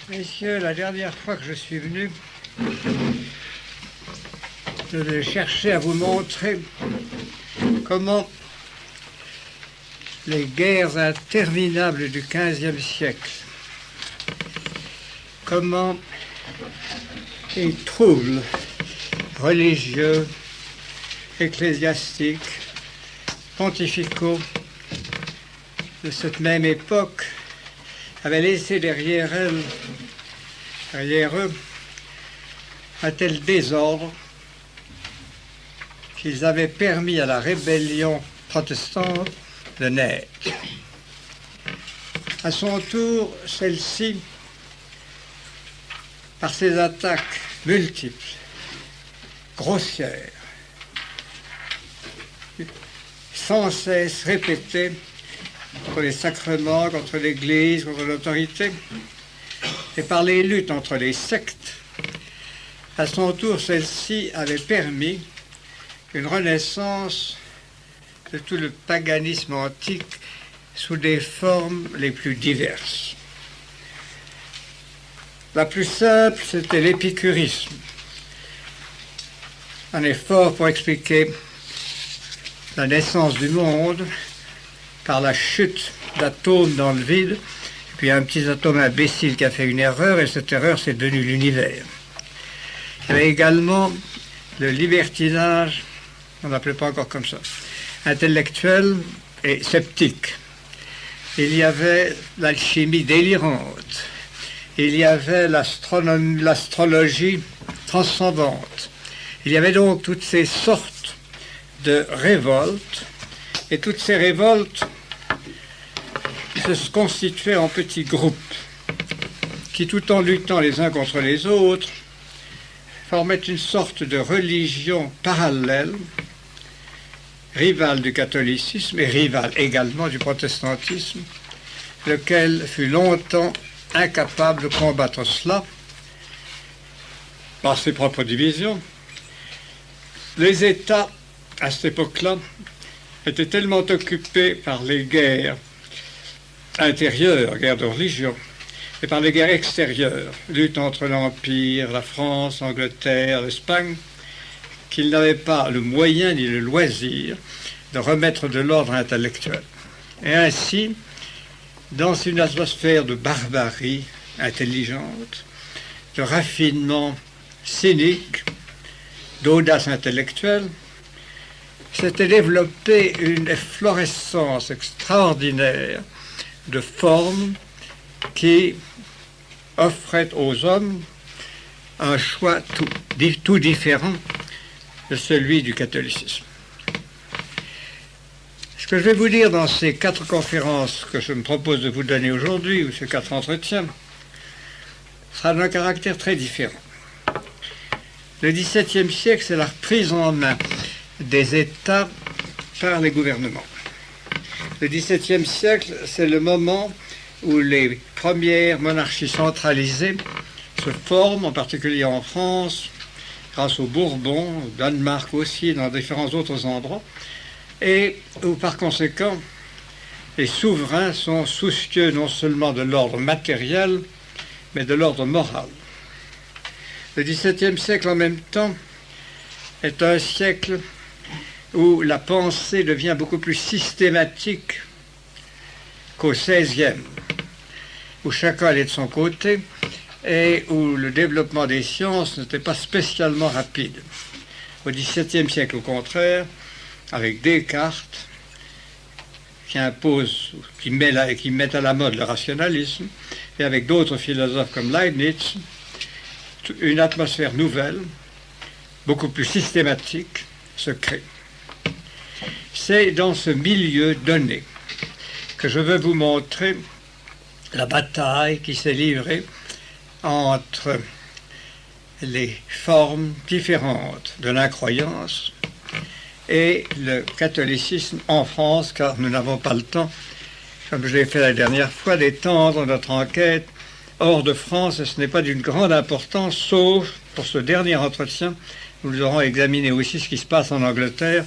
Messieurs, la dernière fois que je suis venu, je vais chercher à vous montrer comment les guerres interminables du XVe siècle, comment les troubles religieux, ecclésiastiques, pontificaux de cette même époque avaient laissé derrière eux un tel désordre qu'ils avaient permis à la rébellion protestante de naître. À son tour, celle-ci, par ses attaques multiples, grossières, sans cesse répétées, contre les sacrements, contre l'Église, contre l'autorité, et par les luttes entre les sectes, à son tour, celle-ci avait permis une renaissance de tout le paganisme antique sous des formes les plus diverses. La plus simple, c'était l'épicurisme, un effort pour expliquer la naissance du monde par la chute d'atomes dans le vide, puis un petit atome imbécile qui a fait une erreur, et cette erreur, c'est devenu l'univers. Il y avait également le libertinage, on n'appelait pas encore comme ça, intellectuel et sceptique. Il y avait l'alchimie délirante. Il y avait l'astrologie transcendante. Il y avait donc toutes ces sortes de révoltes, et toutes ces révoltes se constituaient en petits groupes qui, tout en luttant les uns contre les autres, formaient une sorte de religion parallèle, rivale du catholicisme et rivale également du protestantisme, lequel fut longtemps incapable de combattre cela par ses propres divisions. Les États, à cette époque-là, étaient tellement occupés par les guerres intérieures, guerres de religion, et par les guerres extérieures, lutte entre l'Empire, la France, l'Angleterre, l'Espagne, qu'ils n'avaient pas le moyen ni le loisir de remettre de l'ordre intellectuel. Et ainsi, dans une atmosphère de barbarie intelligente, de raffinement cynique, d'audace intellectuelle, s'était développée une efflorescence extraordinaire de formes qui offraient aux hommes un choix tout différent de celui du catholicisme. Ce que je vais vous dire dans ces 4 conférences que je me propose de vous donner aujourd'hui, ou ces 4 entretiens, sera d'un caractère très différent. Le XVIIe siècle, c'est la reprise en main des États par les gouvernements. Le XVIIe siècle, c'est le moment où les premières monarchies centralisées se forment, en particulier en France, grâce aux Bourbons, au Danemark aussi, dans différents autres endroits, et où par conséquent, les souverains sont soucieux non seulement de l'ordre matériel, mais de l'ordre moral. Le XVIIe siècle, en même temps, est un siècle où la pensée devient beaucoup plus systématique qu'au XVIe, où chacun allait de son côté et où le développement des sciences n'était pas spécialement rapide. Au XVIIe siècle, au contraire, avec Descartes, qui impose, qui met à la mode le rationalisme, et avec d'autres philosophes comme Leibniz, une atmosphère nouvelle, beaucoup plus systématique, se crée. C'est dans ce milieu donné que je veux vous montrer la bataille qui s'est livrée entre les formes différentes de l'incroyance et le catholicisme en France, car nous n'avons pas le temps, comme je l'ai fait la dernière fois, d'étendre notre enquête hors de France, et ce n'est pas d'une grande importance, sauf pour ce dernier entretien, nous aurons examiné aussi ce qui se passe en Angleterre,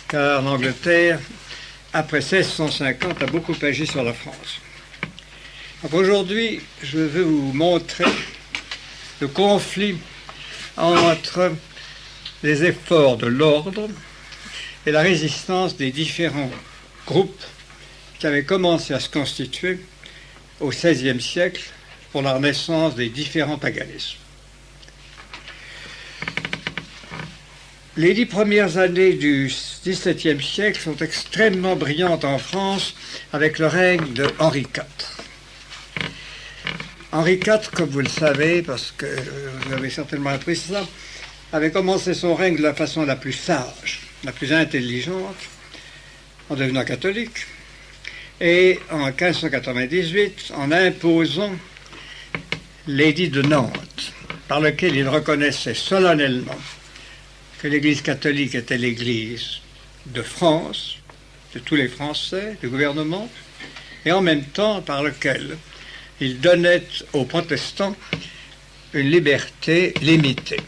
car l'Angleterre, après 1650, a beaucoup agi sur la France. Donc aujourd'hui, je veux vous montrer le conflit entre les efforts de l'ordre et la résistance des différents groupes qui avaient commencé à se constituer au XVIe siècle pour la renaissance des différents paganismes. Les 10 premières années du XVIIe siècle sont extrêmement brillantes en France avec le règne de Henri IV. Henri IV, comme vous le savez, parce que vous avez certainement appris ça, avait commencé son règne de la façon la plus sage, la plus intelligente, en devenant catholique, et en 1598, en imposant l'édit de Nantes, par lequel il reconnaissait solennellement que l'Église catholique était l'Église de France, de tous les Français, du gouvernement, et en même temps par lequel il donnait aux protestants une liberté limitée.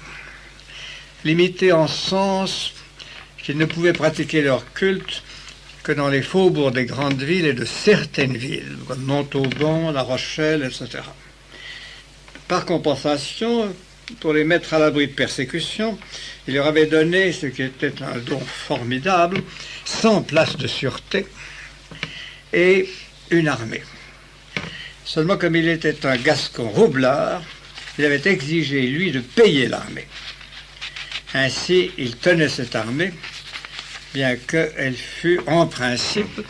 Limitée en sens qu'ils ne pouvaient pratiquer leur culte que dans les faubourgs des grandes villes et de certaines villes, comme Montauban, La Rochelle, etc. Par compensation, pour les mettre à l'abri de persécution, il leur avait donné, ce qui était un don formidable, 100 places de sûreté et une armée. Seulement, comme il était un Gascon roublard, il avait exigé, lui, de payer l'armée. Ainsi, il tenait cette armée, bien qu'elle fût, en principe,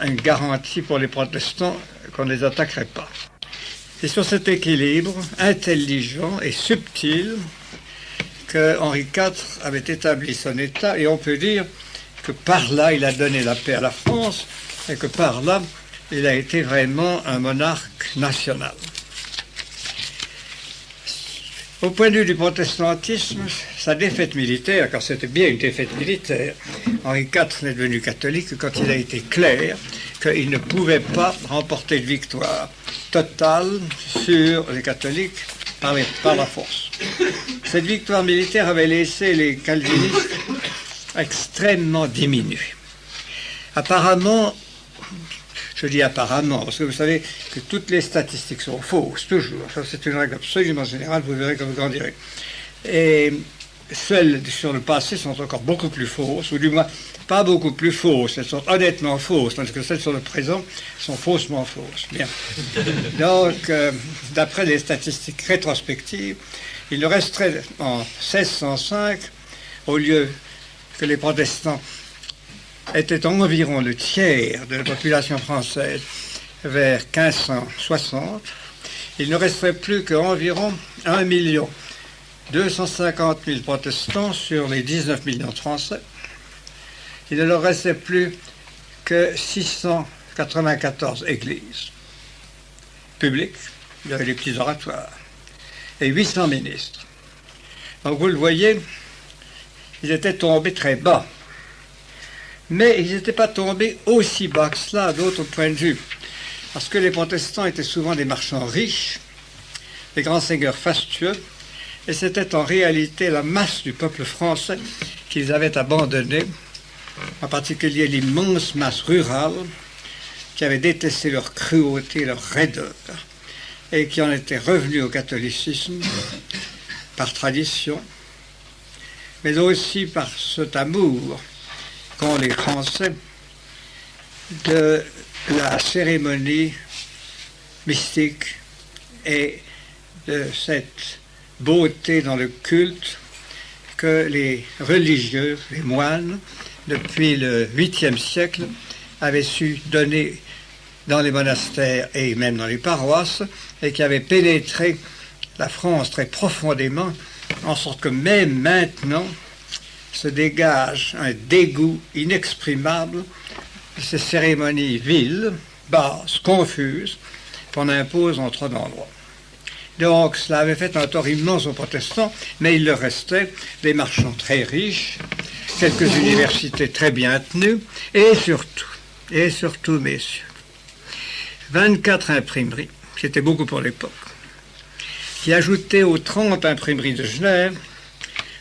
une garantie pour les protestants qu'on ne les attaquerait pas. C'est sur cet équilibre intelligent et subtil que Henri IV avait établi son État, et on peut dire que par là, il a donné la paix à la France, et que par là, il a été vraiment un monarque national. Au point de vue du protestantisme, sa défaite militaire, car c'était bien une défaite militaire, Henri IV n'est devenu catholique quand il a été clair qu'il ne pouvait pas remporter de victoire totale sur les catholiques par la force. Cette victoire militaire avait laissé les calvinistes extrêmement diminués. Apparemment, je dis apparemment, parce que vous savez que toutes les statistiques sont fausses, toujours. Ça, c'est une règle absolument générale, vous verrez comme vous grandirez. Et celles sur le passé sont encore beaucoup plus fausses, ou du moins pas beaucoup plus fausses, elles sont honnêtement fausses, tandis que celles sur le présent sont faussement fausses. Bien. Donc, d'après les statistiques rétrospectives, il ne resterait en 1605, au lieu que les protestants étaient environ le tiers de la population française vers 1560, il ne resterait plus qu'environ 1 250 000 protestants sur les 19 millions de Français. Il ne leur restait plus que 694 églises publiques, il y avait les petits oratoires, et 800 ministres. Donc vous le voyez, ils étaient tombés très bas. Mais ils n'étaient pas tombés aussi bas que cela d'autres points de vue. Parce que les protestants étaient souvent des marchands riches, des grands seigneurs fastueux, et c'était en réalité la masse du peuple français qu'ils avaient abandonné, en particulier l'immense masse rurale, qui avait détesté leur cruauté, leur raideur, et qui en était revenue au catholicisme par tradition, mais aussi par cet amour qu'ont les Français de la cérémonie mystique et de cette beauté dans le culte que les religieux, les moines, depuis le 8e siècle, avaient su donner dans les monastères et même dans les paroisses, et qui avaient pénétré la France très profondément, en sorte que même maintenant se dégage un dégoût inexprimable de ces cérémonies viles, basses, confuses, qu'on impose en trop d'endroits. Donc cela avait fait un tort immense aux protestants, mais il leur restait des marchands très riches, quelques universités très bien tenues, et surtout, messieurs, 24 imprimeries, c'était beaucoup pour l'époque, qui ajoutées aux 30 imprimeries de Genève,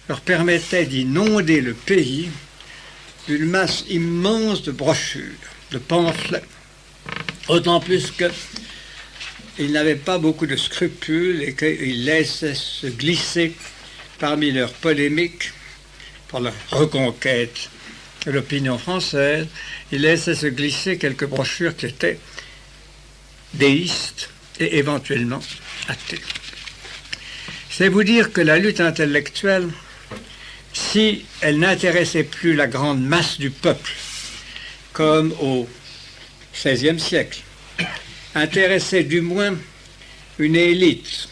leur permettaient d'inonder le pays d'une masse immense de brochures, de pamphlets, autant plus que ils n'avaient pas beaucoup de scrupules et qu'ils laissaient se glisser parmi leurs polémiques pour la reconquête de l'opinion française, ils laissaient se glisser quelques brochures qui étaient déistes et éventuellement athées. C'est vous dire que la lutte intellectuelle, si elle n'intéressait plus la grande masse du peuple, comme au XVIe siècle, intéressait du moins une élite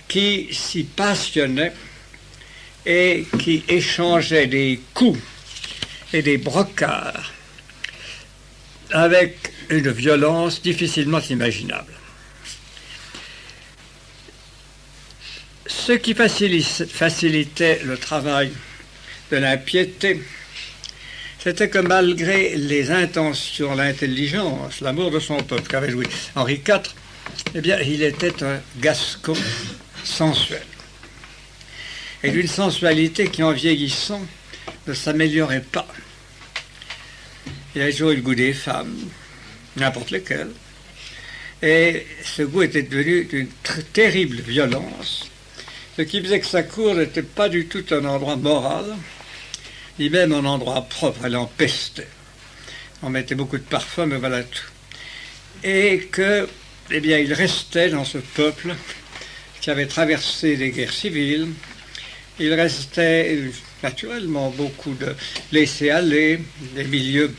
qui s'y passionnait et qui échangeait des coups et des brocards avec une violence difficilement imaginable. Ce qui facilitait le travail de l'impiété, c'était que malgré les intentions, l'intelligence, l'amour de son peuple qu'avait Louis Henri IV, eh bien, il était un Gascon sensuel. Et d'une sensualité qui, en vieillissant, ne s'améliorait pas. Il avait toujours eu le goût des femmes, n'importe lesquelles, et ce goût était devenu d'une terrible violence, ce qui faisait que sa cour n'était pas du tout un endroit moral, ni même un endroit propre, elle empestait. On mettait beaucoup de parfum, mais voilà tout. Et que, eh bien, il restait dans ce peuple qui avait traversé des guerres civiles, il restait naturellement beaucoup de laisser-aller, des milieux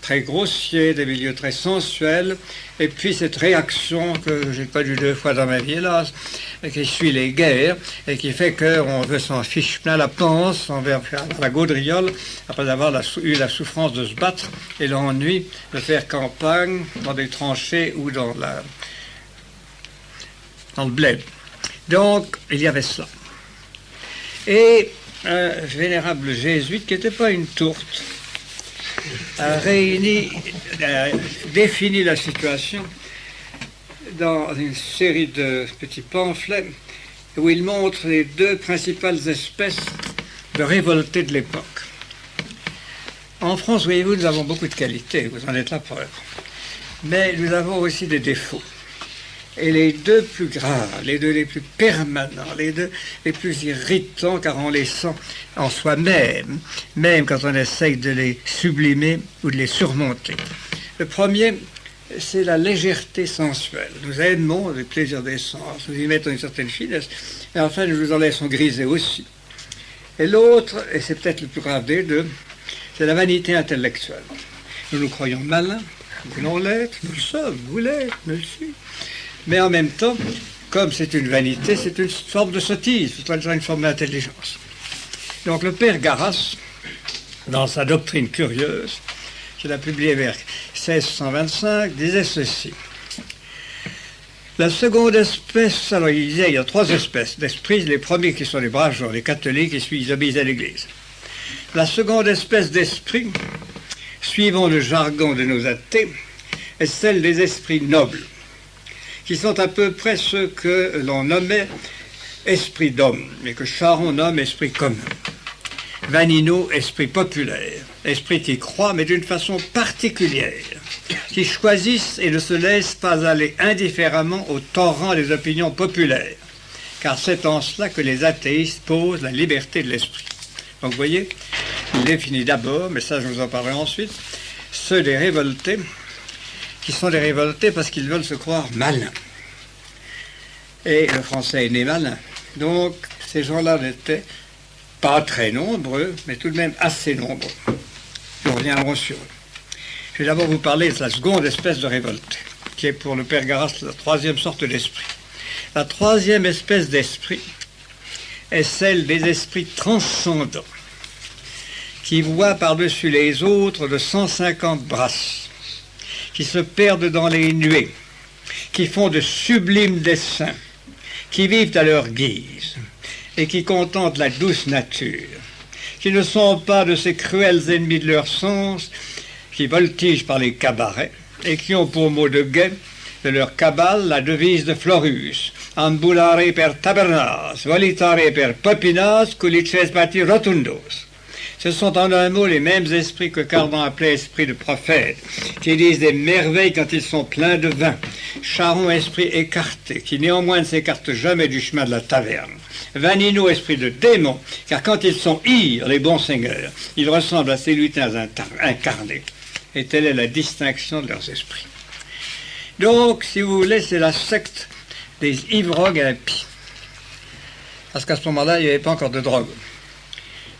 très grossiers, des milieux très sensuels, et puis cette réaction que j'ai connue 2 fois dans ma vie, hélas, et qui suit les guerres, et qui fait qu'on veut s'en fiche plein la panse, on veut faire la gaudriole, après avoir eu la souffrance de se battre, et l'ennui de faire campagne dans des tranchées ou dans le bled. Donc, il y avait cela. Et un vénérable jésuite, qui n'était pas une tourte, a défini la situation dans une série de petits pamphlets où il montre les 2 principales espèces de révoltés de l'époque. En France, voyez-vous, nous avons beaucoup de qualités, vous en êtes la preuve. Mais nous avons aussi des défauts. Et les 2 plus graves, les 2 les plus permanents, les 2 les plus irritants, car on les sent en soi-même, même quand on essaye de les sublimer ou de les surmonter. Le premier, c'est la légèreté sensuelle. Nous aimons le plaisir des sens, nous y mettons une certaine finesse, et enfin nous en laissons griser aussi. Et l'autre, et c'est peut-être le plus grave des 2, c'est la vanité intellectuelle. Nous nous croyons malins, nous voulons l'être, nous le sommes, vous l'êtes, nous le sommes. Mais en même temps, comme c'est une vanité, c'est une forme de sottise, c'est une forme d'intelligence. Donc le père Garas, dans sa doctrine curieuse, qu'il a publiée vers 1625, disait ceci. La seconde espèce, alors il disait, il y a 3 espèces d'esprits, les premiers qui sont les braves gens, les catholiques, ils obéissent à l'Église. La seconde espèce d'esprit, suivant le jargon de nos athées, est celle des esprits nobles, qui sont à peu près ceux que l'on nommait esprit d'homme, mais que Charon nomme esprit commun. Vanino, esprit populaire, esprit qui croit, mais d'une façon particulière, qui choisissent et ne se laissent pas aller indifféremment au torrent des opinions populaires, car c'est en cela que les athéistes posent la liberté de l'esprit. Donc vous voyez, il définit d'abord, mais ça je vous en parlerai ensuite, ceux des révoltés, qui sont des révoltés parce qu'ils veulent se croire malins. Et le français est né malin. Donc, ces gens-là n'étaient pas très nombreux, mais tout de même assez nombreux. Nous reviendrons sur eux. Je vais d'abord vous parler de la seconde espèce de révolte, qui est pour le père Garas la 3e sorte d'esprit. La 3e espèce d'esprit est celle des esprits transcendants, qui voient par-dessus les autres de 150 brasses, qui se perdent dans les nuées, qui font de sublimes desseins, qui vivent à leur guise et qui contemplent la douce nature, qui ne sont pas de ces cruels ennemis de leur sens, qui voltigent par les cabarets et qui ont pour mot de guet de leur cabale la devise de Florus, ambulare per tabernas, volitare per popinas, culices pati rotundos. Ce sont en un mot les mêmes esprits que Cardan appelait esprits de prophète, qui disent des merveilles quand ils sont pleins de vin. Charon, esprit écarté, qui néanmoins ne s'écarte jamais du chemin de la taverne. Vanino, esprit de démon, car quand ils sont ires, les bons seigneurs, ils ressemblent à ces lutins incarnés. Et telle est la distinction de leurs esprits. Donc, si vous voulez, c'est la secte des ivrognes impies. Parce qu'à ce moment-là, il n'y avait pas encore de drogue.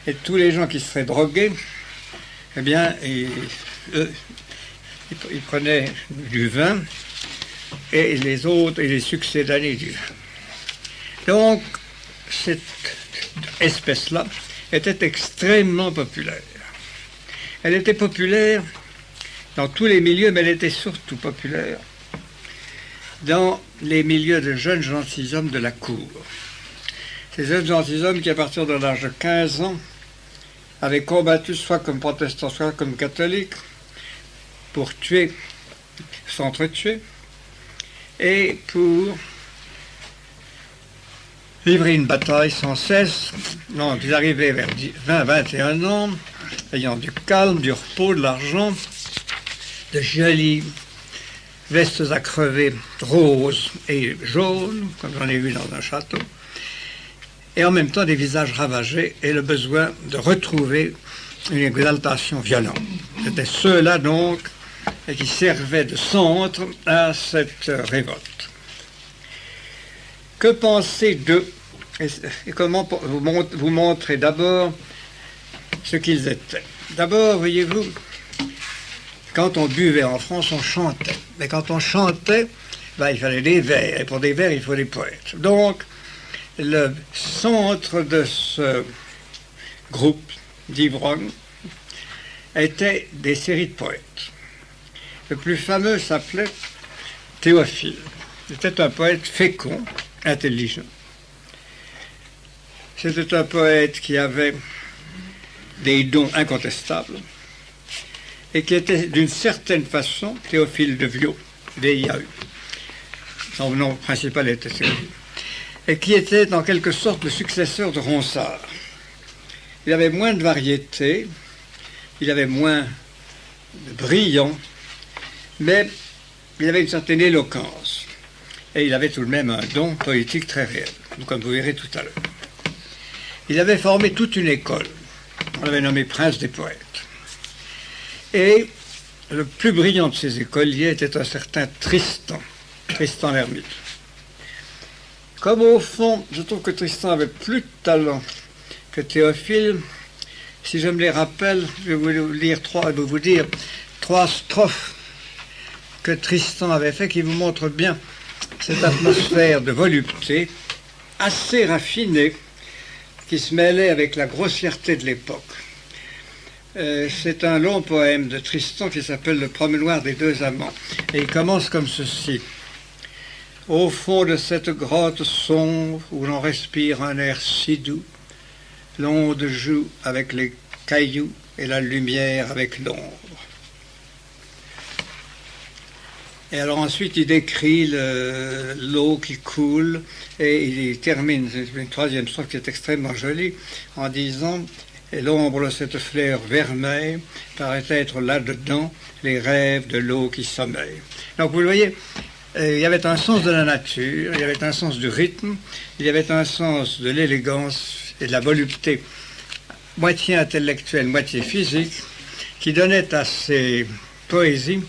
Et tous les gens qui seraient drogués, eh bien, ils prenaient du vin, et les autres, et les succédanés du vin. Donc, cette espèce-là était extrêmement populaire. Elle était populaire dans tous les milieux, mais elle était surtout populaire dans les milieux de jeunes gentilshommes de la cour. Ces jeunes gentilshommes qui, à partir de l'âge de 15 ans, avaient combattu soit comme protestants, soit comme catholiques, pour tuer, s'entretuer, et pour livrer une bataille sans cesse. Donc, ils arrivaient vers 20-21 ans, ayant du calme, du repos, de l'argent, de jolies vestes à crever roses et jaunes, comme j'en ai vu dans un château, et en même temps des visages ravagés et le besoin de retrouver une exaltation violente. C'était ceux-là donc qui servaient de centre à cette révolte. Que penser d'eux et comment vous montrer d'abord ce qu'ils étaient. D'abord, voyez-vous, quand on buvait en France, on chantait. Mais quand on chantait, il fallait des vers. Et pour des vers, il faut des poètes. Donc, le centre de ce groupe d'ivrognes était des séries de poètes. Le plus fameux s'appelait Théophile. C'était un poète fécond, intelligent. C'était un poète qui avait des dons incontestables et qui était d'une certaine façon Théophile de Viau, V-I-A-U. Son nom principal était Théophile. Et qui était en quelque sorte le successeur de Ronsard. Il avait moins de variété, il avait moins de brillant, mais il avait une certaine éloquence. Et il avait tout de même un don poétique très réel, comme vous verrez tout à l'heure. Il avait formé toute une école. On l'avait nommé prince des poètes. Et le plus brillant de ces écoliers était un certain Tristan l'Hermite. Comme au fond, je trouve que Tristan avait plus de talent que Théophile, si je me les rappelle, je vais vous dire trois strophes que Tristan avait fait qui vous montrent bien cette atmosphère de volupté assez raffinée qui se mêlait avec la grossièreté de l'époque. C'est un long poème de Tristan qui s'appelle « Le promenoir des deux amants ». Et il commence comme ceci. « Au fond de cette grotte sombre où l'on respire un air si doux, l'onde joue avec les cailloux et la lumière avec l'ombre. » Et alors ensuite il décrit l'eau qui coule et il termine une troisième strophe qui est extrêmement jolie en disant « Et l'ombre de cette fleur vermeille paraît être là-dedans les rêves de l'eau qui sommeille. » Donc vous le voyez, il y avait un sens de la nature, il y avait un sens du rythme, il y avait un sens de l'élégance et de la volupté, moitié intellectuelle, moitié physique, qui donnait à ces poésies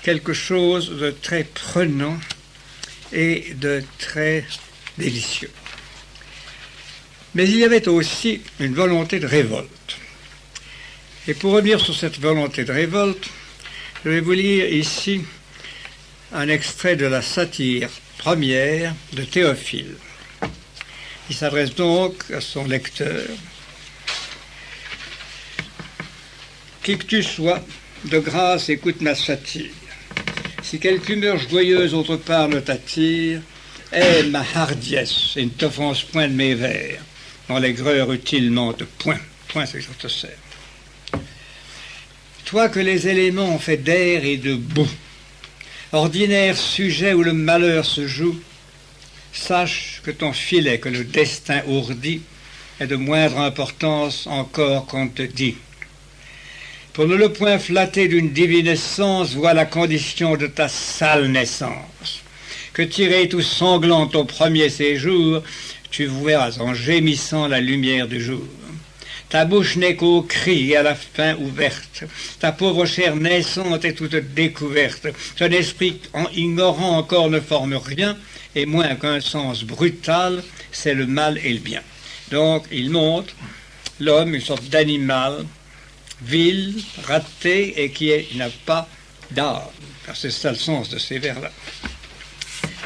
quelque chose de très prenant et de très délicieux. Mais il y avait aussi une volonté de révolte. Et pour revenir sur cette volonté de révolte, je vais vous lire ici un extrait de la satire première de Théophile. Il s'adresse donc à son lecteur. « Qui que tu sois, de grâce écoute ma satire. Si quelque humeur joyeuse autre part ne t'attire, aie ma hardiesse et ne t'offense point de mes vers, dont l'aigreur utilement te point. Point, c'est que je te sers. Toi que les éléments ont fait d'air et de boue, ordinaire sujet où le malheur se joue, sache que ton filet, que le destin ourdit, est de moindre importance encore qu'on te dit. Pour ne le point flatter d'une divine essence, vois la condition de ta sale naissance. Que tiré tout sanglant au premier séjour, tu verras en gémissant la lumière du jour. Ta bouche n'est qu'au cri et à la fin ouverte. Ta pauvre chair naissante est toute découverte. Ton esprit, en ignorant encore, ne forme rien, et moins qu'un sens brutal, c'est le mal et le bien. Donc, il montre l'homme, une sorte d'animal, vil, raté, et qui n'a pas d'âme. C'est ça le sens de ces vers-là.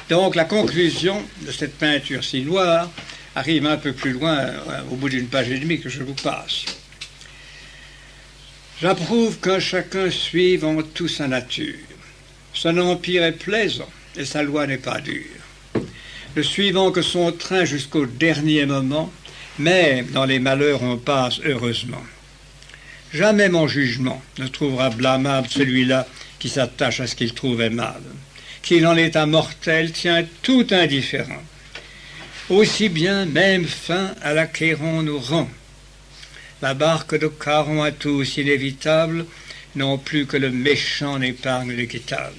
Donc, la conclusion de cette peinture si noire arrive un peu plus loin, au bout d'une page et demie que je vous passe. J'approuve qu'un chacun suive en tout sa nature. Son empire est plaisant et sa loi n'est pas dure. Le suivant que son train jusqu'au dernier moment, même dans les malheurs on passe heureusement. Jamais mon jugement ne trouvera blâmable celui-là qui s'attache à ce qu'il trouve aimable. Qu'il en l'état mortel tient tout indifférent. Aussi bien, même fin à l'acquérant nous rend. La barque de Caron à tous inévitable, non plus que le méchant n'épargne l'équitable.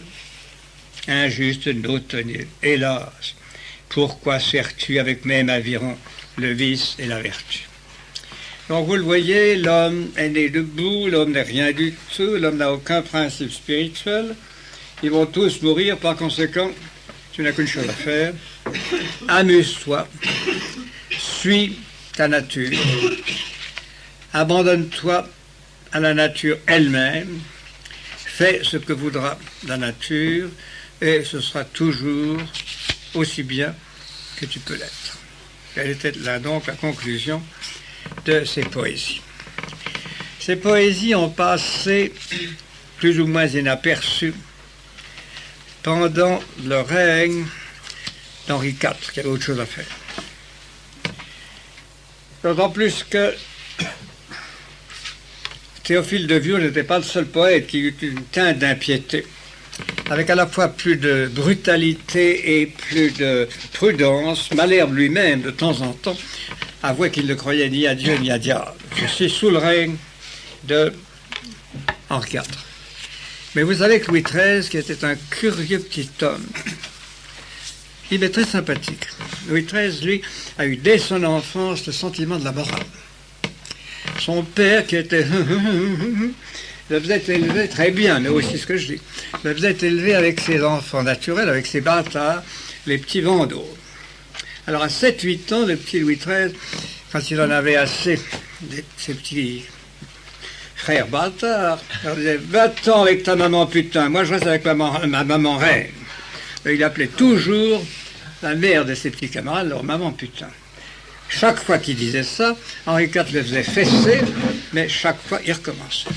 Injuste nos tenir, hélas, pourquoi sers-tu avec même aviron le vice et la vertu? Donc vous le voyez, l'homme est né debout, l'homme n'est rien du tout, l'homme n'a aucun principe spirituel. Ils vont tous mourir, par conséquent, tu n'as qu'une chose à faire. Amuse-toi, suis ta nature, abandonne-toi à la nature elle-même, fais ce que voudra la nature, et ce sera toujours aussi bien que tu peux l'être. Quelle était là donc la conclusion de ces poésies. Ces poésies ont passé plus ou moins inaperçues pendant le règne d'Henri IV, qui avait autre chose à faire. D'autant plus que Théophile de Viau n'était pas le seul poète qui eut une teinte d'impiété, avec à la fois plus de brutalité et plus de prudence. Malherbe lui-même, de temps en temps, avouait qu'il ne croyait ni à Dieu ni à diable. Je suis sous le règne de Henri IV. Mais vous savez que Louis XIII, qui était un curieux petit homme, il est très sympathique. Louis XIII, lui, a eu dès son enfance le sentiment de la morale. Son père, qui était... le faisait élever très bien, mais aussi ce que je dis, le faisait élever avec ses enfants naturels, avec ses bâtards, les petits vandaux. Alors à 7-8 ans, le petit Louis XIII, quand il en avait assez de ses petits frères bâtards, il disait « Va-t'en avec ta maman putain, moi je reste avec ma maman reine ». Il appelait toujours la mère de ses petits camarades leur maman putain. Chaque fois qu'il disait ça, Henri IV le faisait fesser, mais chaque fois il recommençait.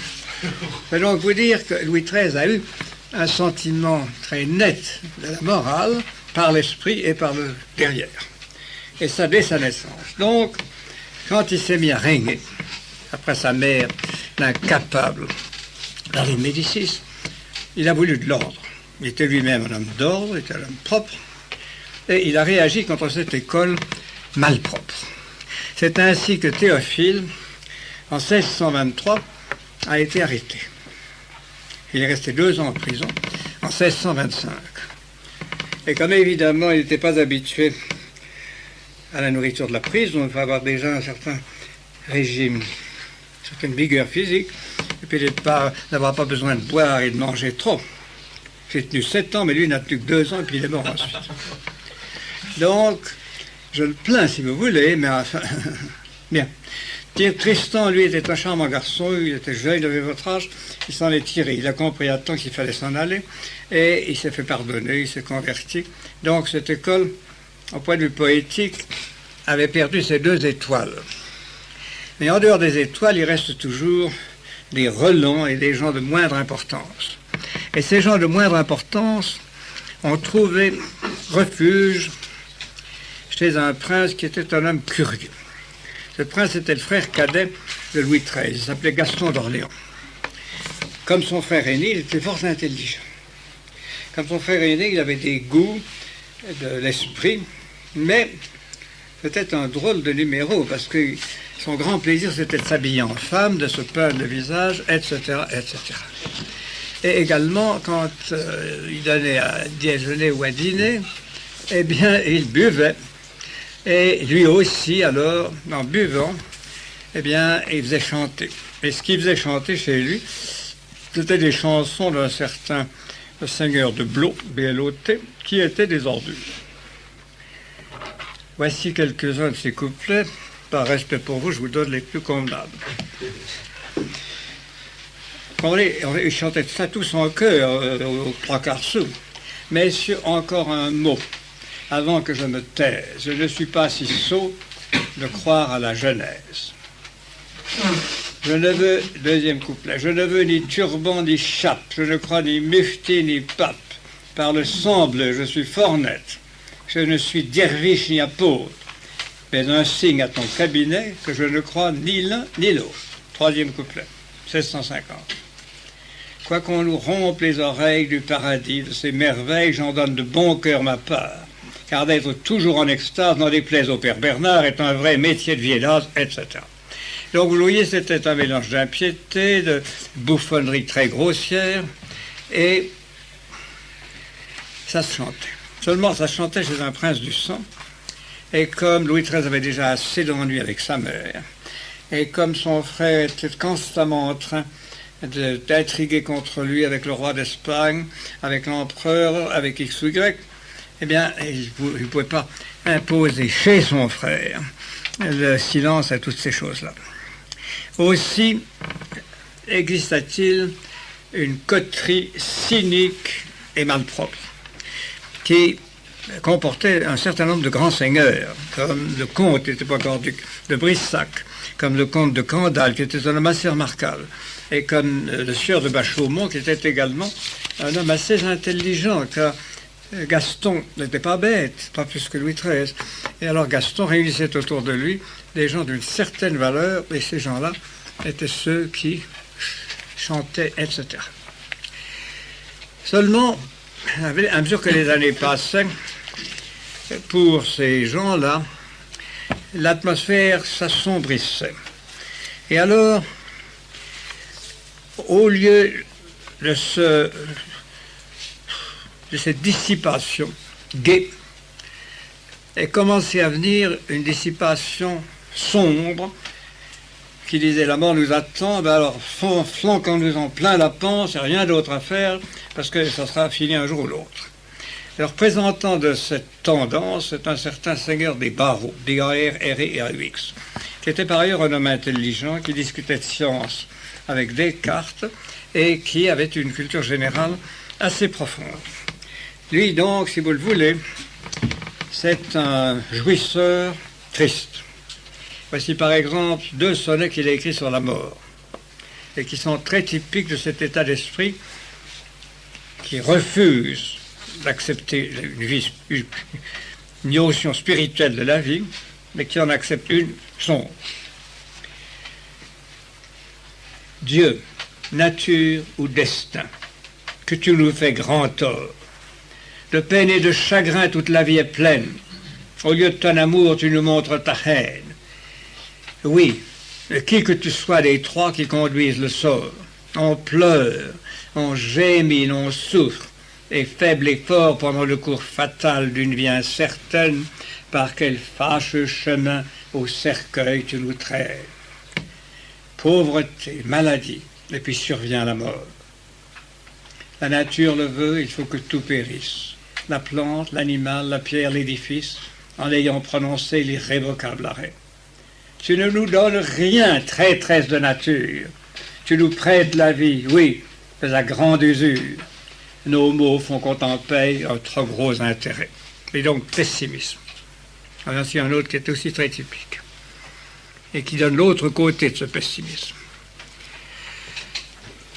Je vais donc vous dire que Louis XIII a eu un sentiment très net de la morale par l'esprit et par le derrière. Et ça dès sa naissance. Donc, quand il s'est mis à régner, après sa mère, l'incapable Marie de Médicis, il a voulu de l'ordre. Il était lui-même un homme d'ordre, il était un homme propre, et il a réagi contre cette école malpropre. C'est ainsi que Théophile, en 1623, a été arrêté. Il est resté 2 ans en prison, en 1625. Et comme évidemment il n'était pas habitué à la nourriture de la prison, il faut avoir déjà un certain régime, une certaine vigueur physique, et puis n'avoir pas besoin de boire et de manger trop. J'ai tenu 7 ans, mais lui n'a tenu que 2 ans, et puis il est mort ensuite. Donc, je le plains si vous voulez, mais enfin, bien. Tristan, lui, était un charmant garçon, il était jeune, il avait votre âge, il s'en est tiré. Il a compris à temps qu'il fallait s'en aller, et il s'est fait pardonner, il s'est converti. Donc, cette école, au point de vue poétique, avait perdu ses 2 étoiles. Mais en dehors des étoiles, il reste toujours des relents et des gens de moindre importance. Et ces gens de moindre importance ont trouvé refuge chez un prince qui était un homme curieux. Ce prince était le frère cadet de Louis XIII, il s'appelait Gaston d'Orléans. Comme son frère aîné, il était fort intelligent. Comme son frère aîné, il avait des goûts, de l'esprit, mais C'était un drôle de numéro, parce que son grand plaisir, c'était de s'habiller en femme, de se peindre le visage, etc., etc. Et également, quand il donnait à déjeuner ou à dîner, eh bien, il buvait. Et lui aussi, alors, en buvant, eh bien, il faisait chanter. Et ce qu'il faisait chanter chez lui, c'était des chansons d'un certain seigneur de Blot, B-L-O-T, qui étaient des ordures. Voici quelques-uns de ces couplets. Par respect pour vous, je vous donne les plus convenables. Il chantait ça tous en chœur, aux trois quarts sous. Mais sur encore un mot, avant que je me taise, je ne suis pas si sot de croire à la Genèse. Je ne veux, deuxième couplet, je ne veux ni turban ni chape, je ne crois ni mufti ni pape. Par le sang bleu, je suis fort net. Je ne suis derviche ni apôtre, mais un signe à ton cabinet que je ne crois ni l'un ni l'autre. Troisième couplet, 1650. Quoi qu'on nous rompe les oreilles du paradis, de ces merveilles, j'en donne de bon cœur ma part, car d'être toujours en extase n'en déplaise au père Bernard est un vrai métier de vieillard, etc. Donc vous voyez, c'était un mélange d'impiété, de bouffonnerie très grossière, et ça se chantait. Seulement, ça chantait chez un prince du sang, et comme Louis XIII avait déjà assez d'ennuis avec sa mère, et comme son frère était constamment en train d'intriguer contre lui avec le roi d'Espagne, avec l'empereur, avec X ou Y, eh bien, il ne pouvait pas imposer chez son frère le silence à toutes ces choses-là. Aussi exista-t-il une coterie cynique et malpropre qui comportait un certain nombre de grands seigneurs, comme le comte, qui n'était pas encore duc, de Brissac, comme le comte de Candale, qui était un homme assez remarquable, et comme le sieur de Bachaumont, qui était également un homme assez intelligent, car Gaston n'était pas bête, pas plus que Louis XIII. Et alors Gaston réunissait autour de lui des gens d'une certaine valeur, et ces gens-là étaient ceux qui chantaient, etc. Seulement, à mesure que les années passaient, pour ces gens-là, l'atmosphère s'assombrissait. Et alors, au lieu de cette dissipation gaie, est commencé à venir une dissipation sombre qui disait la mort nous attend, ben alors flanquons-nous en plein la panse, il n'y a rien d'autre à faire parce que ça sera fini un jour ou l'autre. Le représentant de cette tendance c'est un certain seigneur des barreaux, D-A-R-R-E-R-U-X, qui était par ailleurs un homme intelligent qui discutait de science avec Descartes et qui avait une culture générale assez profonde. Lui donc, si vous le voulez, c'est un jouisseur triste. Voici par exemple 2 sonnets qu'il a écrits sur la mort et qui sont très typiques de cet état d'esprit qui refuse d'accepter une notion spirituelle de la vie, mais qui en accepte une sombre. Dieu, nature ou destin, que tu nous fais grand tort. De peine et de chagrin toute la vie est pleine. Au lieu de ton amour, tu nous montres ta haine. Oui, qui que tu sois des trois qui conduisent le sort, on pleure, on gémit, on souffre, et faible et fort pendant le cours fatal d'une vie incertaine, par quel fâcheux chemin au cercueil tu nous traites. Pauvreté, maladie, et puis survient la mort. La nature le veut, il faut que tout périsse. La plante, l'animal, la pierre, l'édifice, en ayant prononcé l'irrévocable arrêt. Tu ne nous donnes rien, traîtresse de nature. Tu nous prêtes la vie, oui, mais à grande usure. Nos mots font qu'on t'en paye un trop gros intérêt. Et donc, pessimisme. Alors, il y a un autre qui est aussi très typique et qui donne l'autre côté de ce pessimisme.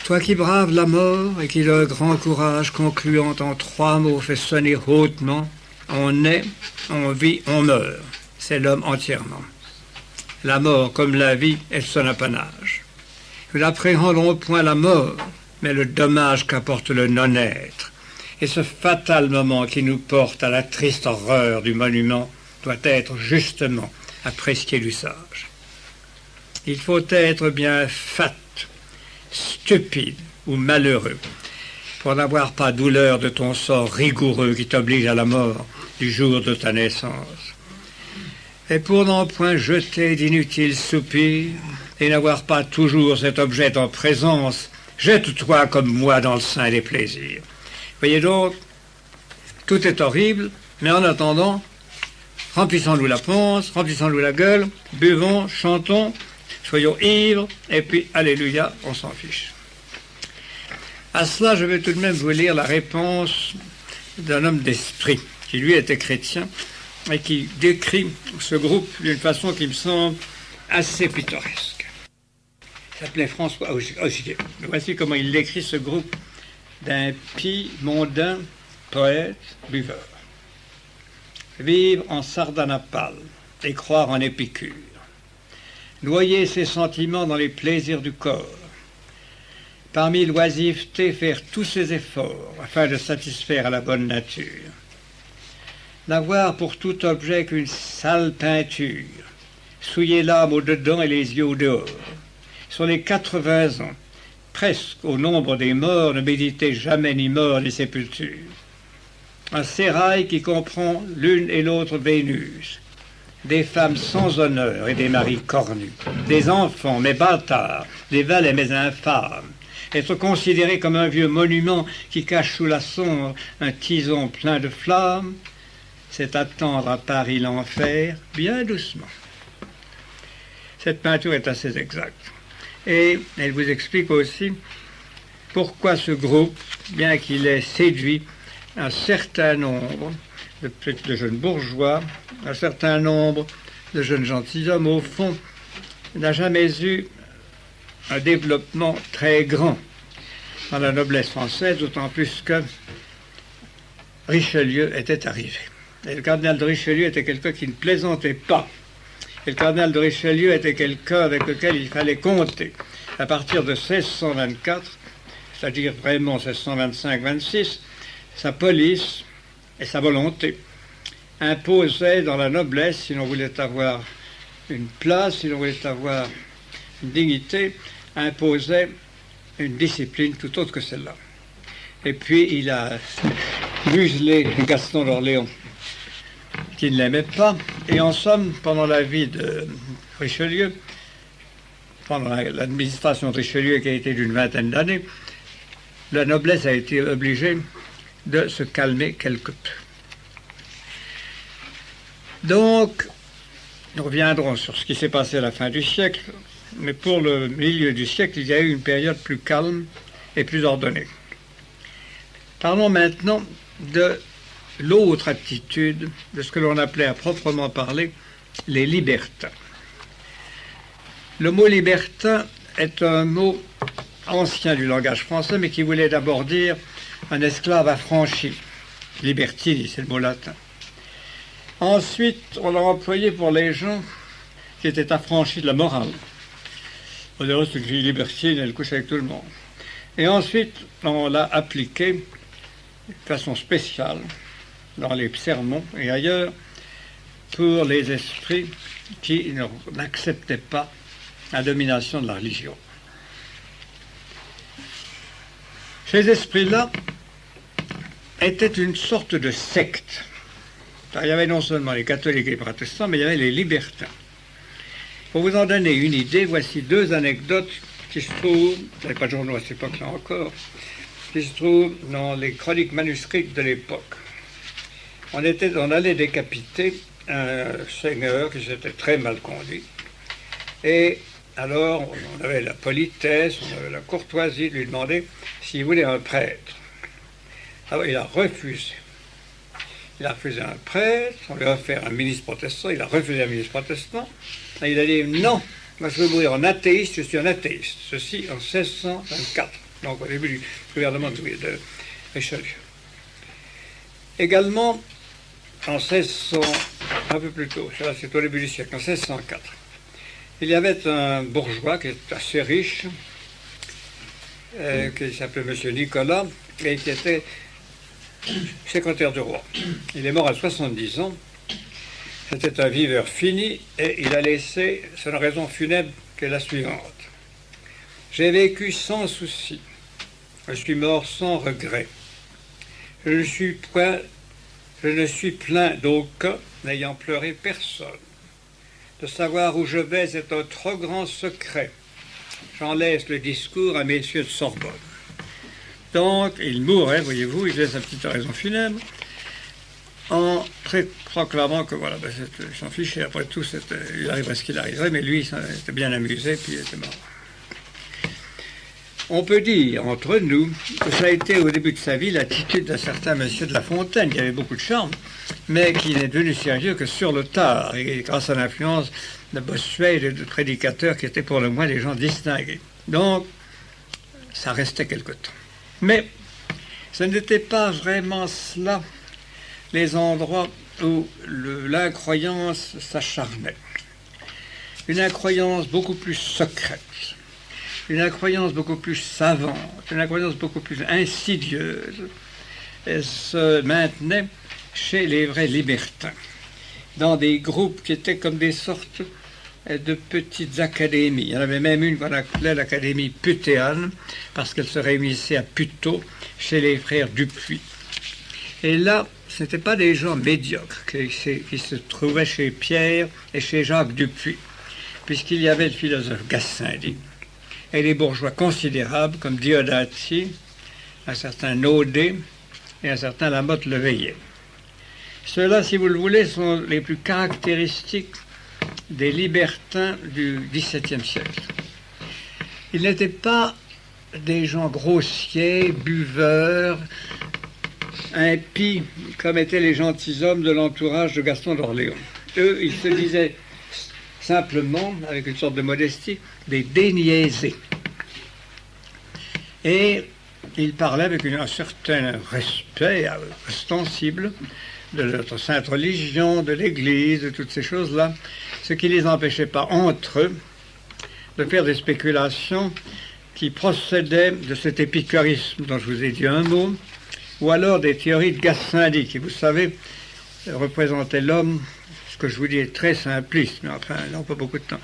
Toi qui braves la mort et qui d'un grand courage concluant en 3 mots fait sonner hautement, on est, on vit, on meurt. C'est l'homme entièrement. La mort, comme la vie, est son apanage. Nous n'appréhendons point la mort, mais le dommage qu'apporte le non-être, et ce fatal moment qui nous porte à la triste horreur du monument doit être justement apprécié du sage. Il faut être bien fat, stupide ou malheureux pour n'avoir pas douleur de ton sort rigoureux qui t'oblige à la mort du jour de ta naissance. Et pour n'en point jeter d'inutiles soupirs et n'avoir pas toujours cet objet en présence, jette-toi comme moi dans le sein des plaisirs. Voyez donc, tout est horrible, mais en attendant, remplissons-nous la panse, remplissons-nous la gueule, buvons, chantons, soyons ivres, et puis, alléluia, on s'en fiche. À cela, je vais tout de même vous lire la réponse d'un homme d'esprit, qui lui était chrétien, et qui décrit ce groupe d'une façon qui me semble assez pittoresque. Il s'appelait François Augier. Voici comment il décrit ce groupe d'impies, mondains, poètes, buveurs. Vivre en Sardanapale et croire en Épicure. Noyer ses sentiments dans les plaisirs du corps. Parmi l'oisiveté, faire tous ses efforts afin de satisfaire à la bonne nature. N'avoir pour tout objet qu'une sale peinture, souiller l'âme au dedans et les yeux au dehors. Sur les 80 ans, presque au nombre des morts, ne méditer jamais ni mort ni sépulture. Un sérail qui comprend l'une et l'autre Vénus, des femmes sans honneur et des maris cornus, des enfants mais bâtards, des valets mais infâmes, être considéré comme un vieux monument qui cache sous la cendre un tison plein de flammes, c'est attendre à Paris l'enfer bien doucement. Cette peinture est assez exacte. Et elle vous explique aussi pourquoi ce groupe, bien qu'il ait séduit un certain nombre de jeunes bourgeois, un certain nombre de jeunes gentilshommes, au fond, n'a jamais eu un développement très grand dans la noblesse française, d'autant plus que Richelieu était arrivé. Et le cardinal de Richelieu était quelqu'un qui ne plaisantait pas. Et le cardinal de Richelieu était quelqu'un avec lequel il fallait compter. À partir de 1624, c'est-à-dire vraiment 1625-26, sa police et sa volonté imposaient dans la noblesse, si l'on voulait avoir une place, si l'on voulait avoir une dignité, imposaient une discipline tout autre que celle-là. Et puis il a muselé Gaston d'Orléans, qui ne l'aimait pas, et en somme, pendant la vie de Richelieu, pendant l'administration de Richelieu qui a été d'une vingtaine d'années, la noblesse a été obligée de se calmer quelque peu. Donc, nous reviendrons sur ce qui s'est passé à la fin du siècle, mais pour le milieu du siècle, il y a eu une période plus calme et plus ordonnée. Parlons maintenant de l'autre attitude, de ce que l'on appelait à proprement parler les libertins. Le mot libertin est un mot ancien du langage français, mais qui voulait d'abord dire un esclave affranchi. Libertini, c'est le mot latin. Ensuite, on l'a employé pour les gens qui étaient affranchis de la morale. On dirait c'est une fille libertine, elle couche avec tout le monde. Et ensuite, on l'a appliqué de façon spéciale dans les sermons et ailleurs pour les esprits qui n'acceptaient pas la domination de la religion. Ces esprits-là étaient une sorte de secte. Alors, il y avait non seulement les catholiques et les protestants, mais il y avait les libertins. Pour vous en donner une idée, voici deux anecdotes qui se trouvent, il n'y avait pas de journaux à cette époque-là encore, qui se trouvent dans les chroniques manuscrites de l'époque. On allait décapiter un seigneur qui s'était très mal conduit. Et alors, on avait la politesse, on avait la courtoisie de lui demander s'il voulait un prêtre. Alors, il a refusé. Il a refusé un prêtre, on lui a offert un ministre protestant, il a refusé un ministre protestant. Et il a dit non, moi je veux mourir en athéiste, je suis un athéiste. Ceci en 1624, donc au début du gouvernement de Richelieu. Également, en 1600, un peu plus tôt, c'est au début du siècle, en 1604, il y avait un bourgeois qui était assez riche, qui s'appelait M. Nicolas, et qui était secrétaire du roi. Il est mort à 70 ans, C'était un viveur fini et il a laissé son raison funèbre qui est la suivante. J'ai vécu sans souci. Je suis mort sans regret. Je ne suis plein d'aucun, n'ayant pleuré personne. De savoir où je vais est un trop grand secret. J'en laisse le discours à messieurs de Sorbonne. Donc, il mourrait, voyez-vous, il faisait sa petite oraison funèbre, en proclamant que voilà, il s'en fichait, après tout, il arriverait ce qu'il arriverait, mais lui, il était bien amusé, puis il était mort. On peut dire, entre nous, que ça a été au début de sa vie l'attitude d'un certain monsieur de La Fontaine, qui avait beaucoup de charme, mais qui n'est devenu sérieux que sur le tard, et grâce à l'influence de Bossuet et de prédicateurs qui étaient pour le moins des gens distingués. Donc, ça restait quelque temps. Mais ce n'était pas vraiment cela les endroits où l'incroyance s'acharnait. Une incroyance beaucoup plus secrète, une incroyance beaucoup plus savante, une incroyance beaucoup plus insidieuse, elle se maintenait chez les vrais libertins, dans des groupes qui étaient comme des sortes de petites académies. Il y en avait même une qu'on appelait l'académie putéane, parce qu'elle se réunissait à Puteaux, chez les frères Dupuis. Et là, ce n'étaient pas des gens médiocres qui se trouvaient chez Pierre et chez Jacques Dupuis, puisqu'il y avait le philosophe Gassendi, et des bourgeois considérables comme Diodati, un certain Naudet et un certain Lamotte-Leveillé. Ceux-là, si vous le voulez, sont les plus caractéristiques des libertins du XVIIe siècle. Ils n'étaient pas des gens grossiers, buveurs, impies, comme étaient les gentilshommes de l'entourage de Gaston d'Orléans. Eux, ils se disaient simplement, avec une sorte de modestie, des déniaisés. Et ils parlaient avec un certain respect ostensible de notre sainte religion, de l'Église, de toutes ces choses-là, ce qui ne les empêchait pas, entre eux, de faire des spéculations qui procédaient de cet épicurisme dont je vous ai dit un mot, ou alors des théories de Gassendi, qui, vous savez, représentait l'homme, ce que je vous dis est très simpliste, mais enfin, il n'a pas beaucoup de temps,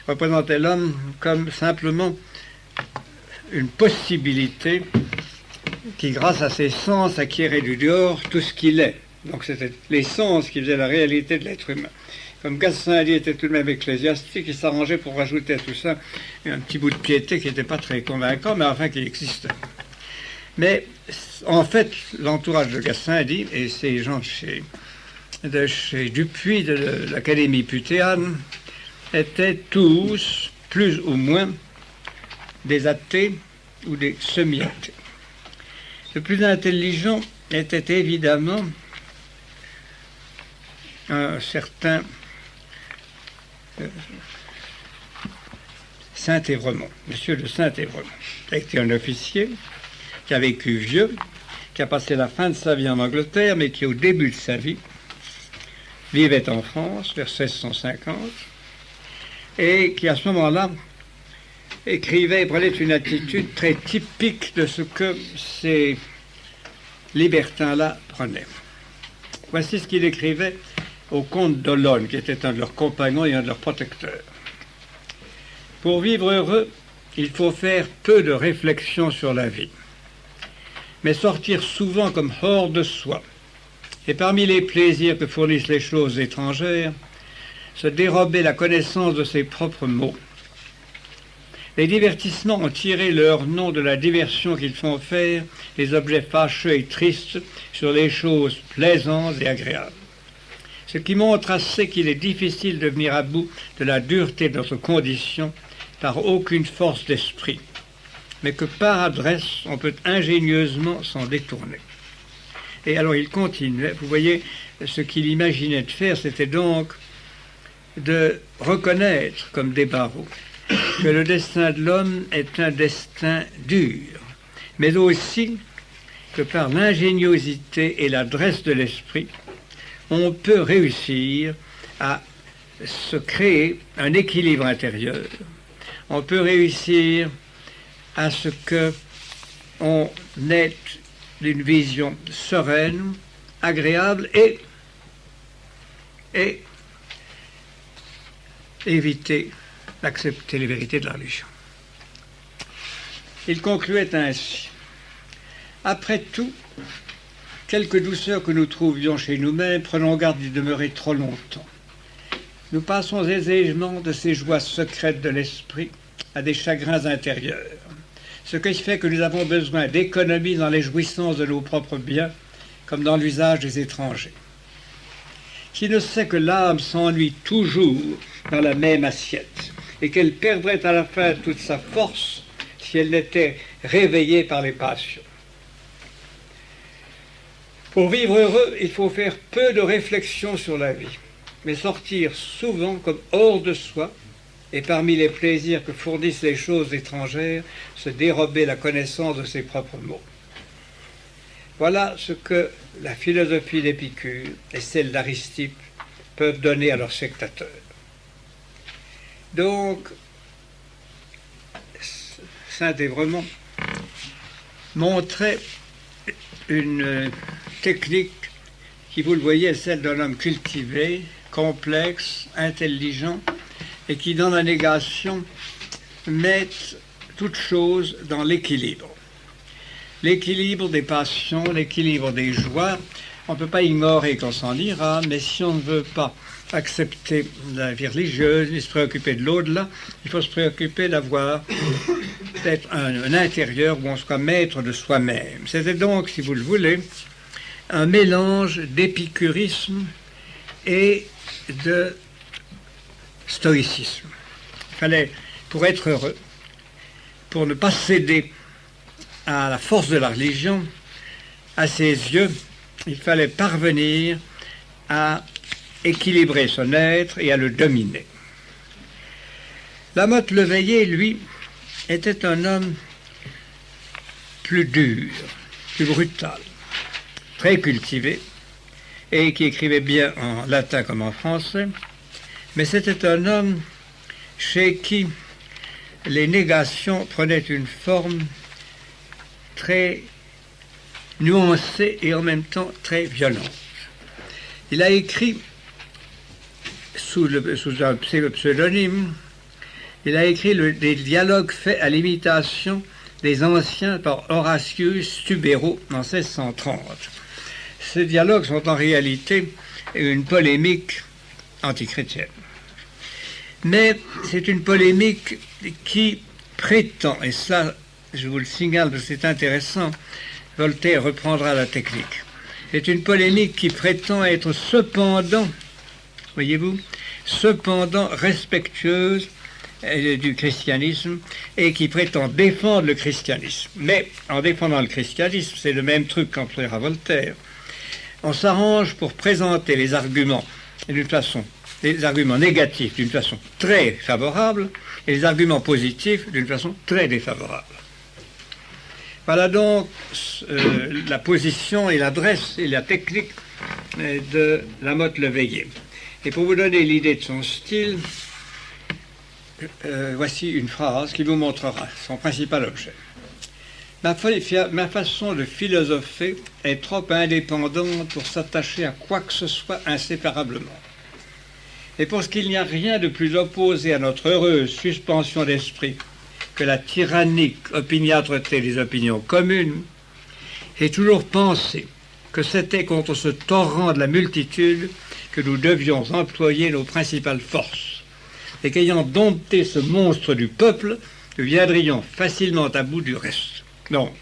représentait l'homme comme simplement une possibilité qui, grâce à ses sens, acquérait du dehors tout ce qu'il est. Donc c'était les sens qui faisaient la réalité de l'être humain. Comme Gassendi était tout de même ecclésiastique, il s'arrangeait pour rajouter à tout ça un petit bout de piété qui n'était pas très convaincant, mais enfin qui existait. Mais en fait, l'entourage de Gassendi et ces gens de chez Dupuis, de l'Académie putéane, étaient tous, plus ou moins, des athées ou des semi-athées. Le plus intelligent était évidemment un certain Saint-Évremont, monsieur de Saint-Évremont, qui a été un officier, qui a vécu vieux, qui a passé la fin de sa vie en Angleterre, mais qui, au début de sa vie, vivait en France, vers 1650, et qui, à ce moment-là, écrivait et prenait une attitude très typique de ce que ces libertins-là prenaient. Voici ce qu'il écrivait au comte d'Olonne, qui était un de leurs compagnons et un de leurs protecteurs. Pour vivre heureux, il faut faire peu de réflexion sur la vie, mais sortir souvent comme hors de soi, et parmi les plaisirs que fournissent les choses étrangères, se dérober la connaissance de ses propres mots. Les divertissements ont tiré leur nom de la diversion qu'ils font faire les objets fâcheux et tristes sur les choses plaisantes et agréables. Ce qui montre assez qu'il est difficile de venir à bout de la dureté de notre condition par aucune force d'esprit, mais que par adresse on peut ingénieusement s'en détourner. Et alors il continuait, vous voyez, ce qu'il imaginait de faire, c'était donc de reconnaître comme des barreaux que le destin de l'homme est un destin dur, mais aussi que par l'ingéniosité et l'adresse de l'esprit, on peut réussir à se créer un équilibre intérieur. On peut réussir à ce qu'on ait une vision sereine, agréable et éviter d'accepter les vérités de la religion. Il concluait ainsi. Après tout, quelque douceur que nous trouvions chez nous-mêmes, prenons garde d'y demeurer trop longtemps. Nous passons aisément de ces joies secrètes de l'esprit à des chagrins intérieurs, ce qui fait que nous avons besoin d'économie dans les jouissances de nos propres biens, comme dans l'usage des étrangers. Qui ne sait que l'âme s'ennuie toujours dans la même assiette, et qu'elle perdrait à la fin toute sa force si elle n'était réveillée par les passions. Pour vivre heureux, il faut faire peu de réflexion sur la vie, mais sortir souvent comme hors de soi, et parmi les plaisirs que fournissent les choses étrangères, se dérober la connaissance de ses propres mots. Voilà ce que la philosophie d'Épicure et celle d'Aristippe peuvent donner à leurs sectateurs. Donc, Saint-Évremond montrait une technique qui, vous le voyez, est celle d'un homme cultivé, complexe, intelligent, et qui, dans la négation, met toute chose dans l'équilibre. L'équilibre des passions, l'équilibre des joies, on ne peut pas ignorer qu'on s'en ira, mais si on ne veut pas accepter la vie religieuse, ni se préoccuper de l'au-delà, il faut se préoccuper d'avoir peut-être un intérieur où on soit maître de soi-même. C'était donc, si vous le voulez, un mélange d'épicurisme et de stoïcisme. Il fallait, pour être heureux, pour ne pas céder à la force de la religion, à ses yeux, il fallait parvenir à équilibrer son être et à le dominer. Lamotte Leveillé, lui, était un homme plus dur, plus brutal, très cultivé, et qui écrivait bien en latin comme en français, mais c'était un homme chez qui les négations prenaient une forme très nuancée et en même temps très violente. Il a écrit sous un pseudonyme, il a écrit des dialogues faits à l'imitation des anciens par Horatius Tubero en 1630. Ces dialogues sont en réalité une polémique antichrétienne. Mais c'est une polémique qui prétend, et ça je vous le signale parce que c'est intéressant, Voltaire reprendra la technique. C'est une polémique qui prétend être cependant, voyez-vous, cependant respectueuse du christianisme et qui prétend défendre le christianisme. Mais en défendant le christianisme, c'est le même truc qu'emploiera Voltaire. On s'arrange pour présenter les arguments d'une façon, les arguments négatifs d'une façon très favorable et les arguments positifs d'une façon très défavorable. Voilà donc la position et l'adresse et la technique de Lamotte Leveillé. Et pour vous donner l'idée de son style, voici une phrase qui vous montrera son principal objet. Ma façon de philosopher est trop indépendante pour s'attacher à quoi que ce soit inséparablement. Et parce qu'il n'y a rien de plus opposé à notre heureuse suspension d'esprit que la tyrannique opiniâtreté des opinions communes, j'ai toujours pensé que c'était contre ce torrent de la multitude que nous devions employer nos principales forces, et qu'ayant dompté ce monstre du peuple, nous viendrions facilement à bout du reste. Donc,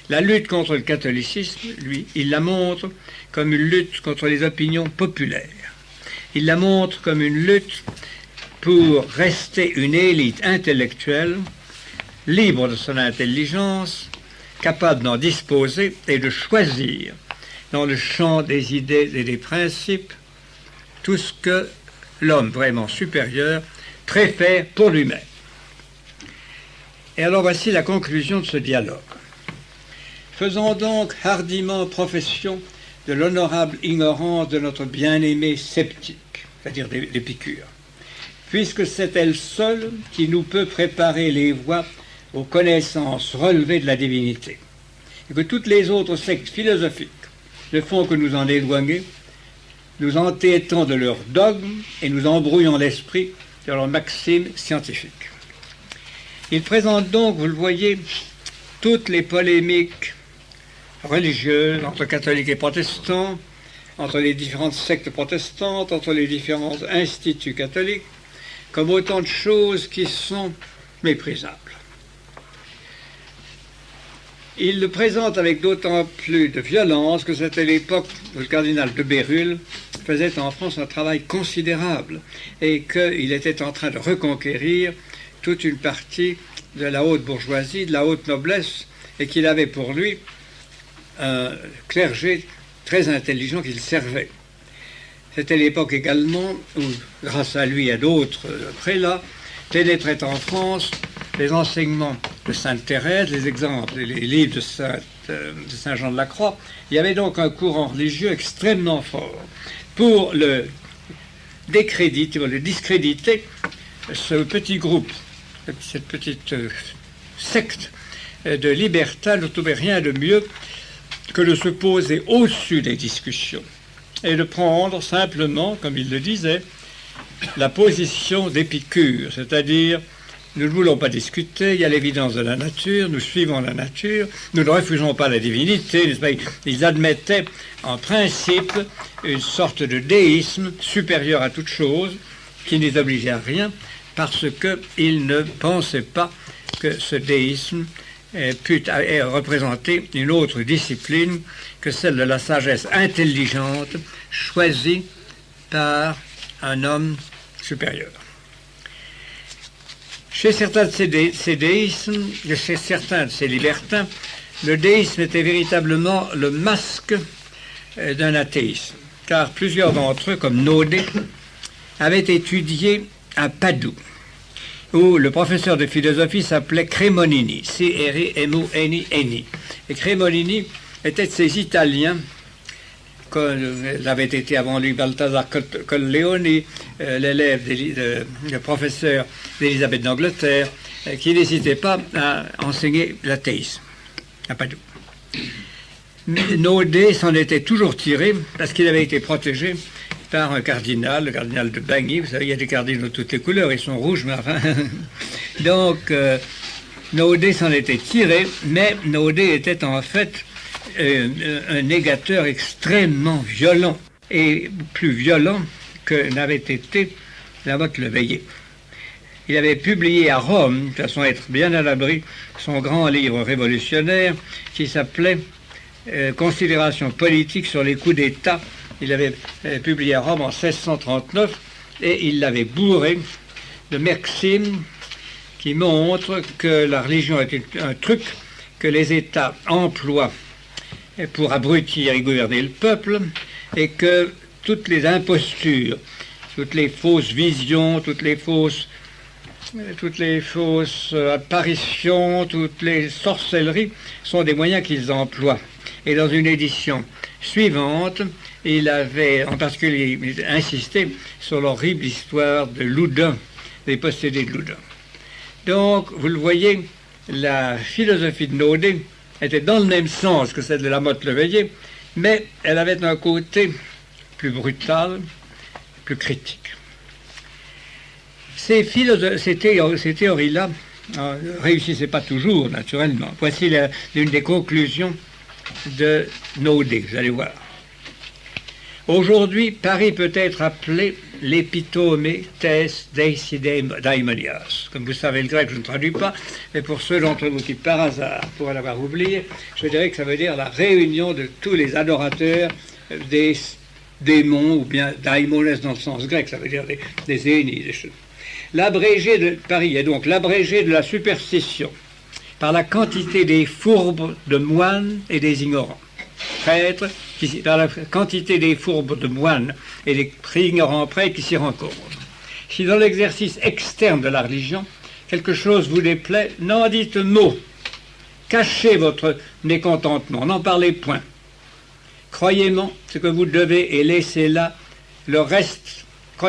la lutte contre le catholicisme, lui, il la montre comme une lutte contre les opinions populaires. Il la montre comme une lutte pour rester une élite intellectuelle, libre de son intelligence, capable d'en disposer et de choisir dans le champ des idées et des principes tout ce que l'homme vraiment supérieur préfère pour lui-même. Et alors voici la conclusion de ce dialogue. Faisons donc hardiment profession de l'honorable ignorance de notre bien-aimé sceptique, c'est-à-dire d'Épicure, puisque c'est elle seule qui nous peut préparer les voies aux connaissances relevées de la divinité, et que toutes les autres sectes philosophiques ne font que nous en éloigner, nous entêtons de leurs dogmes et nous embrouillons l'esprit de leurs maximes scientifiques. Il présente donc, vous le voyez, toutes les polémiques religieuses entre catholiques et protestants, entre les différentes sectes protestantes, entre les différents instituts catholiques, comme autant de choses qui sont méprisables. Il le présente avec d'autant plus de violence que c'était l'époque où le cardinal de Bérulle faisait en France un travail considérable et qu'il était en train de reconquérir toute une partie de la haute bourgeoisie, de la haute noblesse, et qu'il avait pour lui un clergé très intelligent qu'il servait. C'était l'époque également où, grâce à lui et à d'autres prélats, pénétraient en France les enseignements de Sainte Thérèse, les exemples, les livres de Saint Jean de la Croix. Il y avait donc un courant religieux extrêmement fort. Pour le décréditer, le discréditer, ce petit groupe, cette petite secte de libertins ne trouvait rien de mieux que de se poser au-dessus des discussions et de prendre simplement, comme il le disait, la position d'Épicure, c'est-à-dire nous ne voulons pas discuter, il y a l'évidence de la nature, nous suivons la nature, nous ne refusons pas la divinité. Ils admettaient en principe une sorte de déisme supérieur à toute chose qui ne les obligeait à rien parce qu'ils ne pensaient pas que ce déisme pût représenter une autre discipline que celle de la sagesse intelligente choisie par un homme supérieur. Chez certains de ces déismes, chez certains de ces libertins, le déisme était véritablement le masque d'un athéisme, car plusieurs d'entre eux, comme Naudet, avaient étudié à Padoue, où le professeur de philosophie s'appelait Cremonini, C-R-E-M-O-N-I-N-I. Et Cremonini était de ces Italiens, l'avait été avant lui Balthazar Colleoni, l'élève, le professeur d'Élisabeth d'Angleterre, qui n'hésitait pas à enseigner l'athéisme à Padoue. Naudet s'en était toujours tiré parce qu'il avait été protégé par un cardinal, le cardinal de Bagny. Vous savez, il y a des cardinaux de toutes les couleurs, ils sont rouges, mais enfin... Donc, Naudet s'en était tiré, mais Naudet était en fait un négateur extrêmement violent, et plus violent que n'avait été Lamotte le Veillé. Il avait publié à Rome, de façon à être bien à l'abri, son grand livre révolutionnaire qui s'appelait Considérations politiques sur les coups d'État. Il avait publié à Rome en 1639 et il l'avait bourré de maximes qui montrent que la religion était un truc que les États emploient pour abrutir et gouverner le peuple, et que toutes les impostures, toutes les fausses visions, toutes les fausses apparitions, toutes les sorcelleries sont des moyens qu'ils emploient. Et dans une édition suivante, il avait en particulier insisté sur l'horrible histoire de Loudun, des possédés de Loudun. Donc, vous le voyez, la philosophie de Naudet était dans le même sens que celle de Lamotte le Veillé, mais elle avait un côté plus brutal, plus critique. Ces théories-là ne réussissaient pas toujours, naturellement. Voici l'une des conclusions de Naudet, vous allez voir. Aujourd'hui, Paris peut être appelé l'épitome tes deisi daimonias. Comme vous savez le grec, je ne traduis pas, mais pour ceux d'entre vous qui, par hasard, pourraient l'avoir oublié, je dirais que ça veut dire la réunion de tous les adorateurs des démons, ou bien daimones dans le sens grec, ça veut dire des ennemis, des choses. L'abrégé de Paris est donc l'abrégé de la superstition, par la quantité des fourbes de moines et des ignorants. Prêtres, par la quantité des fourbes de moines et des ignorants prêtres qui s'y rencontrent. Si dans l'exercice externe de la religion, quelque chose vous déplaît, n'en dites mot. Cachez votre mécontentement, n'en parlez point. Croyez-moi ce que vous devez et laissez là le reste.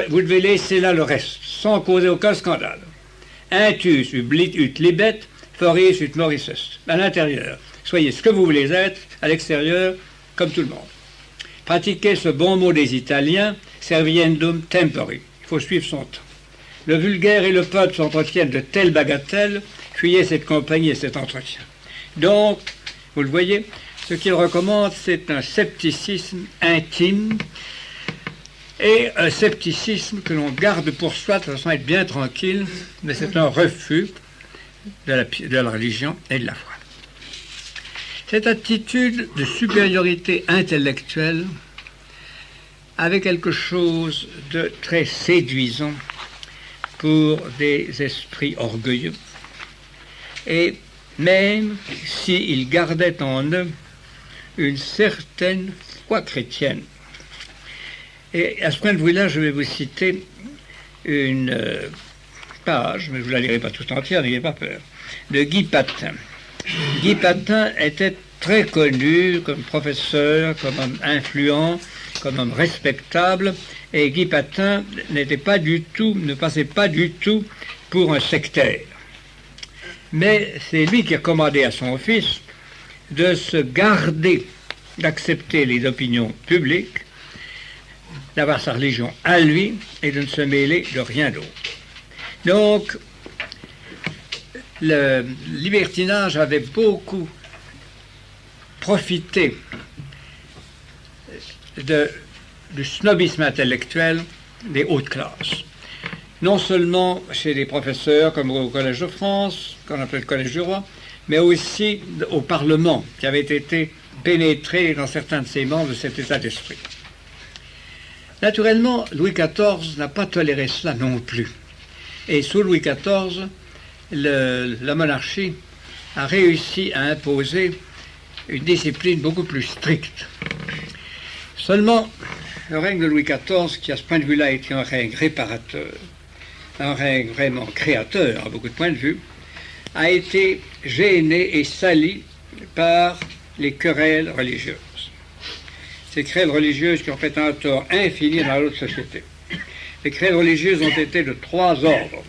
Vous devez laisser là le reste, sans causer aucun scandale. Intus ut libet, foris ut morisus. À l'intérieur, soyez ce que vous voulez être, à l'extérieur, comme tout le monde. Pratiquez ce bon mot des Italiens, serviendum tempori. Il faut suivre son temps. Le vulgaire et le peuple s'entretiennent de telles bagatelles, fuyez cette compagnie et cet entretien. Donc, vous le voyez, ce qu'il recommande, c'est un scepticisme intime, et un scepticisme que l'on garde pour soi de façon à être bien tranquille, mais c'est un refus de la religion et de la foi. Cette attitude de supériorité intellectuelle avait quelque chose de très séduisant pour des esprits orgueilleux, et même s'ils gardaient en eux une certaine foi chrétienne. Et à ce point de vue-là, je vais vous citer une page, mais je ne vous la lirai pas tout entière, n'ayez pas peur, de Guy Patin. Guy Patin était très connu comme professeur, comme homme influent, comme homme respectable, et Guy Patin ne passait pas du tout pour un sectaire. Mais c'est lui qui a commandé à son fils de se garder d'accepter les opinions publiques, d'avoir sa religion à lui et de ne se mêler de rien d'autre. Donc, le libertinage avait beaucoup profité du snobisme intellectuel des hautes classes. Non seulement chez des professeurs comme au Collège de France, qu'on appelle le Collège du Roi, mais aussi au Parlement, qui avait été pénétré dans certains de ses membres de cet état d'esprit. Naturellement, Louis XIV n'a pas toléré cela non plus. Et sous Louis XIV, la monarchie a réussi à imposer une discipline beaucoup plus stricte. Seulement, le règne de Louis XIV, qui à ce point de vue-là était un règne réparateur, un règne vraiment créateur à beaucoup de points de vue, a été gêné et sali par les querelles religieuses. Ces querelles religieuses qui ont fait un tort infini dans l'autre société. Les querelles religieuses ont été de trois ordres.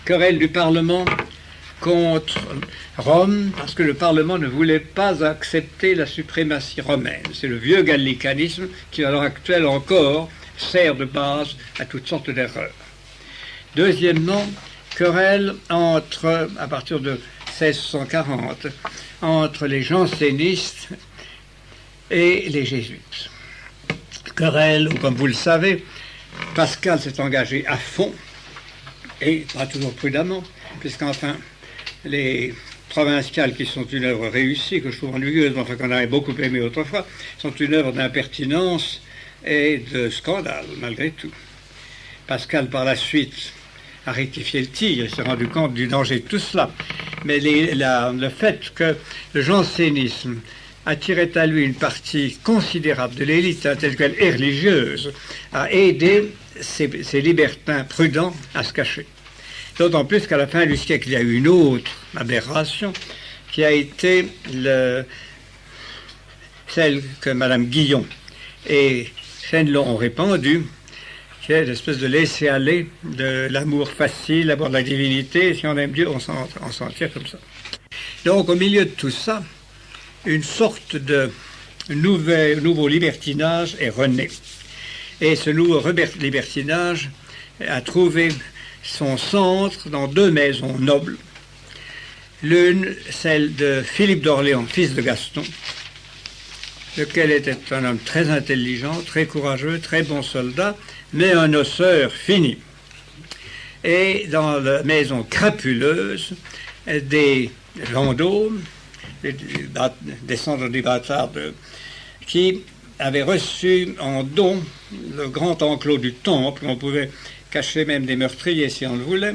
Querelle du Parlement contre Rome, parce que le Parlement ne voulait pas accepter la suprématie romaine. C'est le vieux gallicanisme qui, à l'heure actuelle encore, sert de base à toutes sortes d'erreurs. Deuxièmement, querelle à partir de 1640, entre les jansénistes et les jésuites. Querelle où, comme vous le savez, Pascal s'est engagé à fond, et pas toujours prudemment, puisqu'enfin, les provinciales, qui sont une œuvre réussie, que je trouve ennuyeuse, mais enfin qu'on avait beaucoup aimé autrefois, sont une œuvre d'impertinence et de scandale, malgré tout. Pascal, par la suite, a rectifié le tir, il s'est rendu compte du danger de tout cela. Mais le fait que le jansénisme attirait à lui une partie considérable de l'élite intellectuelle et religieuse a aidé ces libertins prudents à se cacher. D'autant plus qu'à la fin du siècle, il y a eu une autre aberration qui a été celle que Mme Guillon et Fénelon ont répandue, qui est l'espèce de laisser-aller de l'amour facile, l'amour de la divinité. Si on aime Dieu, on s'en tire comme ça. Donc, au milieu de tout ça, une sorte de nouveau libertinage est rené. Et ce nouveau libertinage a trouvé son centre dans deux maisons nobles. L'une, celle de Philippe d'Orléans, fils de Gaston, lequel était un homme très intelligent, très courageux, très bon soldat, mais un osseur fini. Et dans la maison crapuleuse, des Vendôme, des descendants des bâtards, qui avaient reçu en don le grand enclos du temple, où on pouvait cacher même des meurtriers si on le voulait,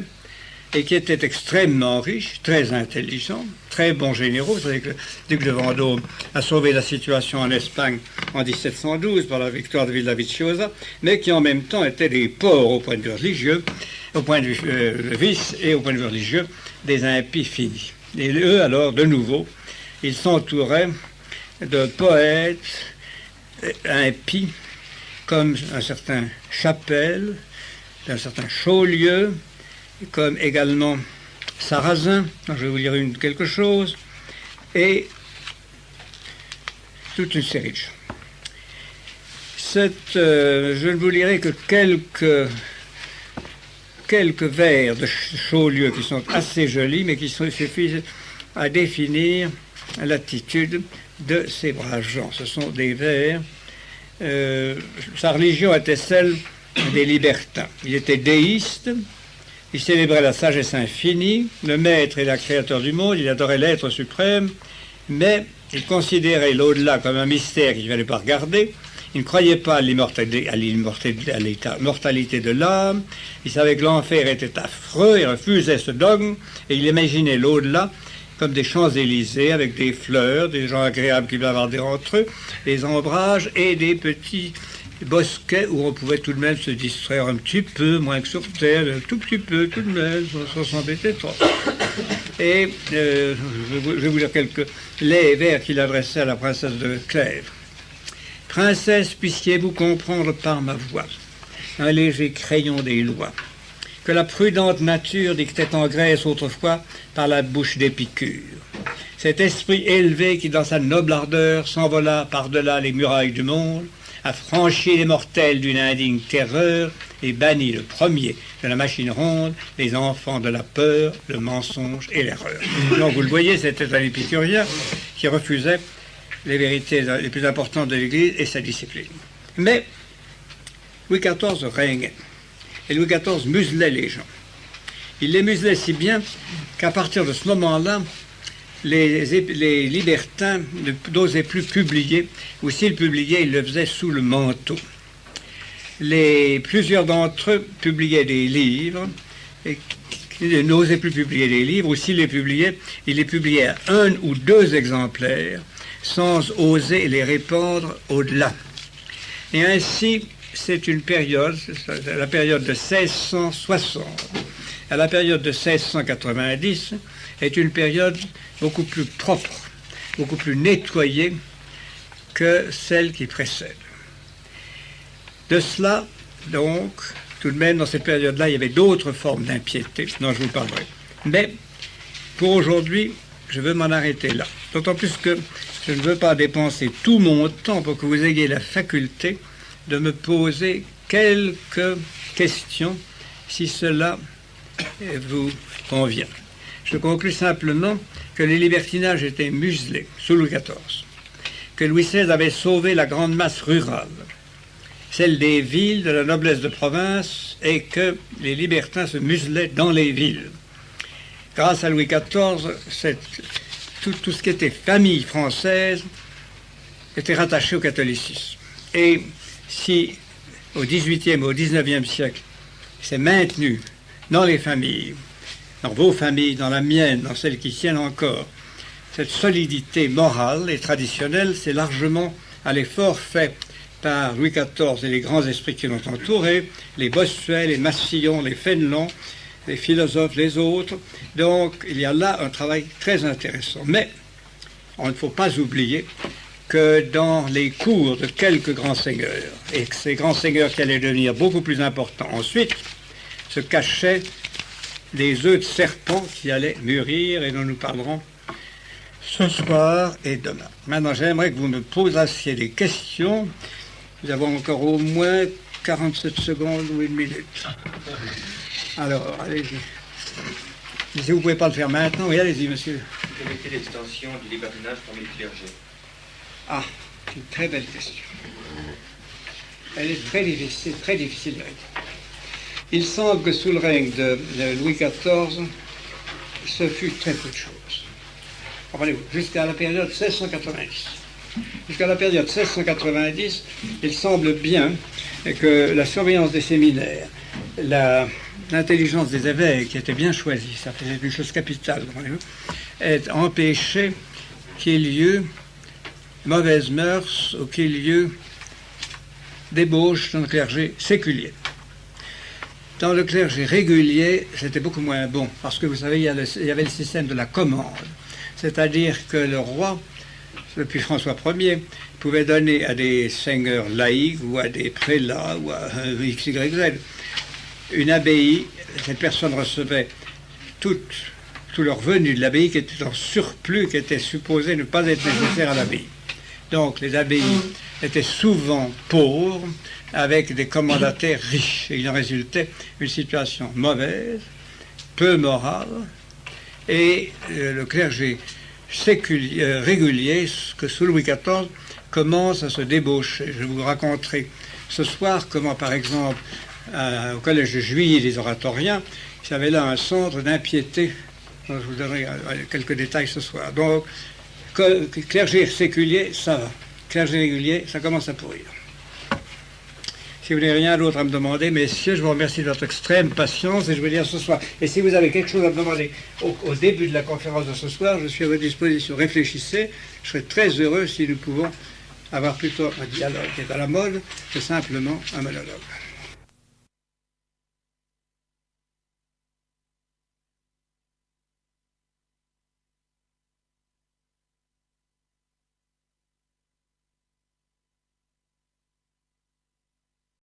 et qui étaient extrêmement riches, très intelligents, très bons généraux. Vous savez que le duc de Vendôme a sauvé la situation en Espagne en 1712 par la victoire de Villaviciosa, mais qui en même temps étaient des porcs au point de vue religieux, au point de vue vice et au point de vue religieux, des impies finis. Et eux, alors, de nouveau, ils s'entouraient de poètes impies, comme un certain Chapelle, un certain Chaulieu, comme également Sarrazin, dont je vais vous lire quelque chose, et toute une série de gens. Je ne vous lirai que quelques quelques vers de Chaulieu qui sont assez jolis, mais qui suffisent à définir l'attitude de ces braves gens. Ce sont des vers. Sa religion était celle des libertins. Il était déiste, il célébrait la sagesse infinie, le maître et le créateur du monde, il adorait l'être suprême, mais il considérait l'au-delà comme un mystère qu'il ne fallait pas regarder. Il ne croyait pas à l'immortalité de l'âme. Il savait que l'enfer était affreux, il refusait ce dogme, et il imaginait l'au-delà comme des Champs-Élysées avec des fleurs, des gens agréables qui bavardaient entre eux, des ombrages et des petits bosquets où on pouvait tout de même se distraire un petit peu, moins que sur Terre, un tout petit peu tout de même, sans s'embêter trop. Et je vais vous lire les vers qu'il adressait à la princesse de Clèves. Princesse, puissiez-vous comprendre par ma voix un léger crayon des lois que la prudente nature dictait en Grèce autrefois par la bouche d'Épicure. Cet esprit élevé qui dans sa noble ardeur s'envola par-delà les murailles du monde, a franchi les mortels d'une indigne terreur et banni le premier de la machine ronde, les enfants de la peur, le mensonge et l'erreur. Donc vous le voyez, c'était un épicurien qui refusait les vérités les plus importantes de l'Église et sa discipline. Mais Louis XIV régnait. Et Louis XIV muselait les gens. Il les muselait si bien qu'à partir de ce moment-là, les libertins n'osaient plus publier, ou s'ils publiaient, ils le faisaient sous le manteau. Plusieurs d'entre eux publiaient des livres, et ils n'osaient plus publier des livres, ou s'ils les publiaient, ils les publiaient à 1 ou 2 exemplaires, sans oser les répandre au-delà. Et ainsi, c'est une période, la période de 1660 à la période de 1690, est une période beaucoup plus propre, beaucoup plus nettoyée que celle qui précède. De cela, donc, tout de même, dans cette période-là, il y avait d'autres formes d'impiété dont je vous parlerai. Mais, pour aujourd'hui, je veux m'en arrêter là. D'autant plus que je ne veux pas dépenser tout mon temps pour que vous ayez la faculté de me poser quelques questions, si cela vous convient. Je conclus simplement que les libertinages étaient muselés sous Louis XIV, que Louis XVI avait sauvé la grande masse rurale, celle des villes, de la noblesse de province, et que les libertins se muselaient dans les villes. Grâce à Louis XIV, tout ce qui était famille française était rattaché au catholicisme. Et si au XVIIIe et au XIXe siècle, c'est maintenu dans les familles, dans vos familles, dans la mienne, dans celles qui tiennent encore, cette solidité morale et traditionnelle, c'est largement à l'effort fait par Louis XIV et les grands esprits qui l'ont entouré, les Bossuet, les Massillon, les Fénelon, les philosophes, les autres. Donc, il y a là un travail très intéressant. Mais, on ne faut pas oublier que dans les cours de quelques grands seigneurs, et que ces grands seigneurs qui allaient devenir beaucoup plus importants ensuite, se cachaient des œufs de serpent qui allaient mûrir et dont nous parlerons ce soir et demain. Maintenant, j'aimerais que vous me posiez des questions. Nous avons encore au moins 47 secondes ou 1 minute. Alors, allez-y. Si vous ne pouvez pas le faire maintenant, oui, allez-y, monsieur. Quelle était l'extension du libertinage parmi le clergé? Ah, c'est une très belle question. Elle est très difficile de répondre. Il semble que sous le règne de Louis XIV, ce fut très peu de choses. Comprenez-vous, jusqu'à la période 1690. Jusqu'à la période 1690, il semble bien que la surveillance des séminaires, l'intelligence des évêques qui était bien choisie, ça faisait une chose capitale, ait empêché qu'il y eut mauvaises mœurs ou qu'il y eut débauche dans le clergé séculier. Dans le clergé régulier, c'était beaucoup moins bon, parce que vous savez, il y avait le système de la commande, c'est-à-dire que le roi, depuis François Ier, pouvait donner à des seigneurs laïcs ou à des prélats ou à X, Y, Z une abbaye. Cette personne recevait tout le revenu de l'abbaye qui était en surplus, qui était supposé ne pas être nécessaire à l'abbaye. Donc les abbayes était souvent pauvre, avec des commendataires riches. Et il en résultait une situation mauvaise, peu morale, et le clergé régulier, que sous Louis XIV, commence à se débaucher. Je vous raconterai ce soir comment, par exemple, au collège de Juilly des Oratoriens, il y avait là un centre d'impiété. Je vous donnerai quelques détails ce soir. Donc, clergé séculier, ça va. Clergé régulier, ça commence à pourrir. Si vous n'avez rien d'autre à me demander, messieurs, je vous remercie de votre extrême patience et je vous dis à ce soir. Et si vous avez quelque chose à me demander au début de la conférence de ce soir, je suis à votre disposition. Réfléchissez. Je serai très heureux si nous pouvons avoir plutôt un dialogue qui est à la mode que simplement un monologue.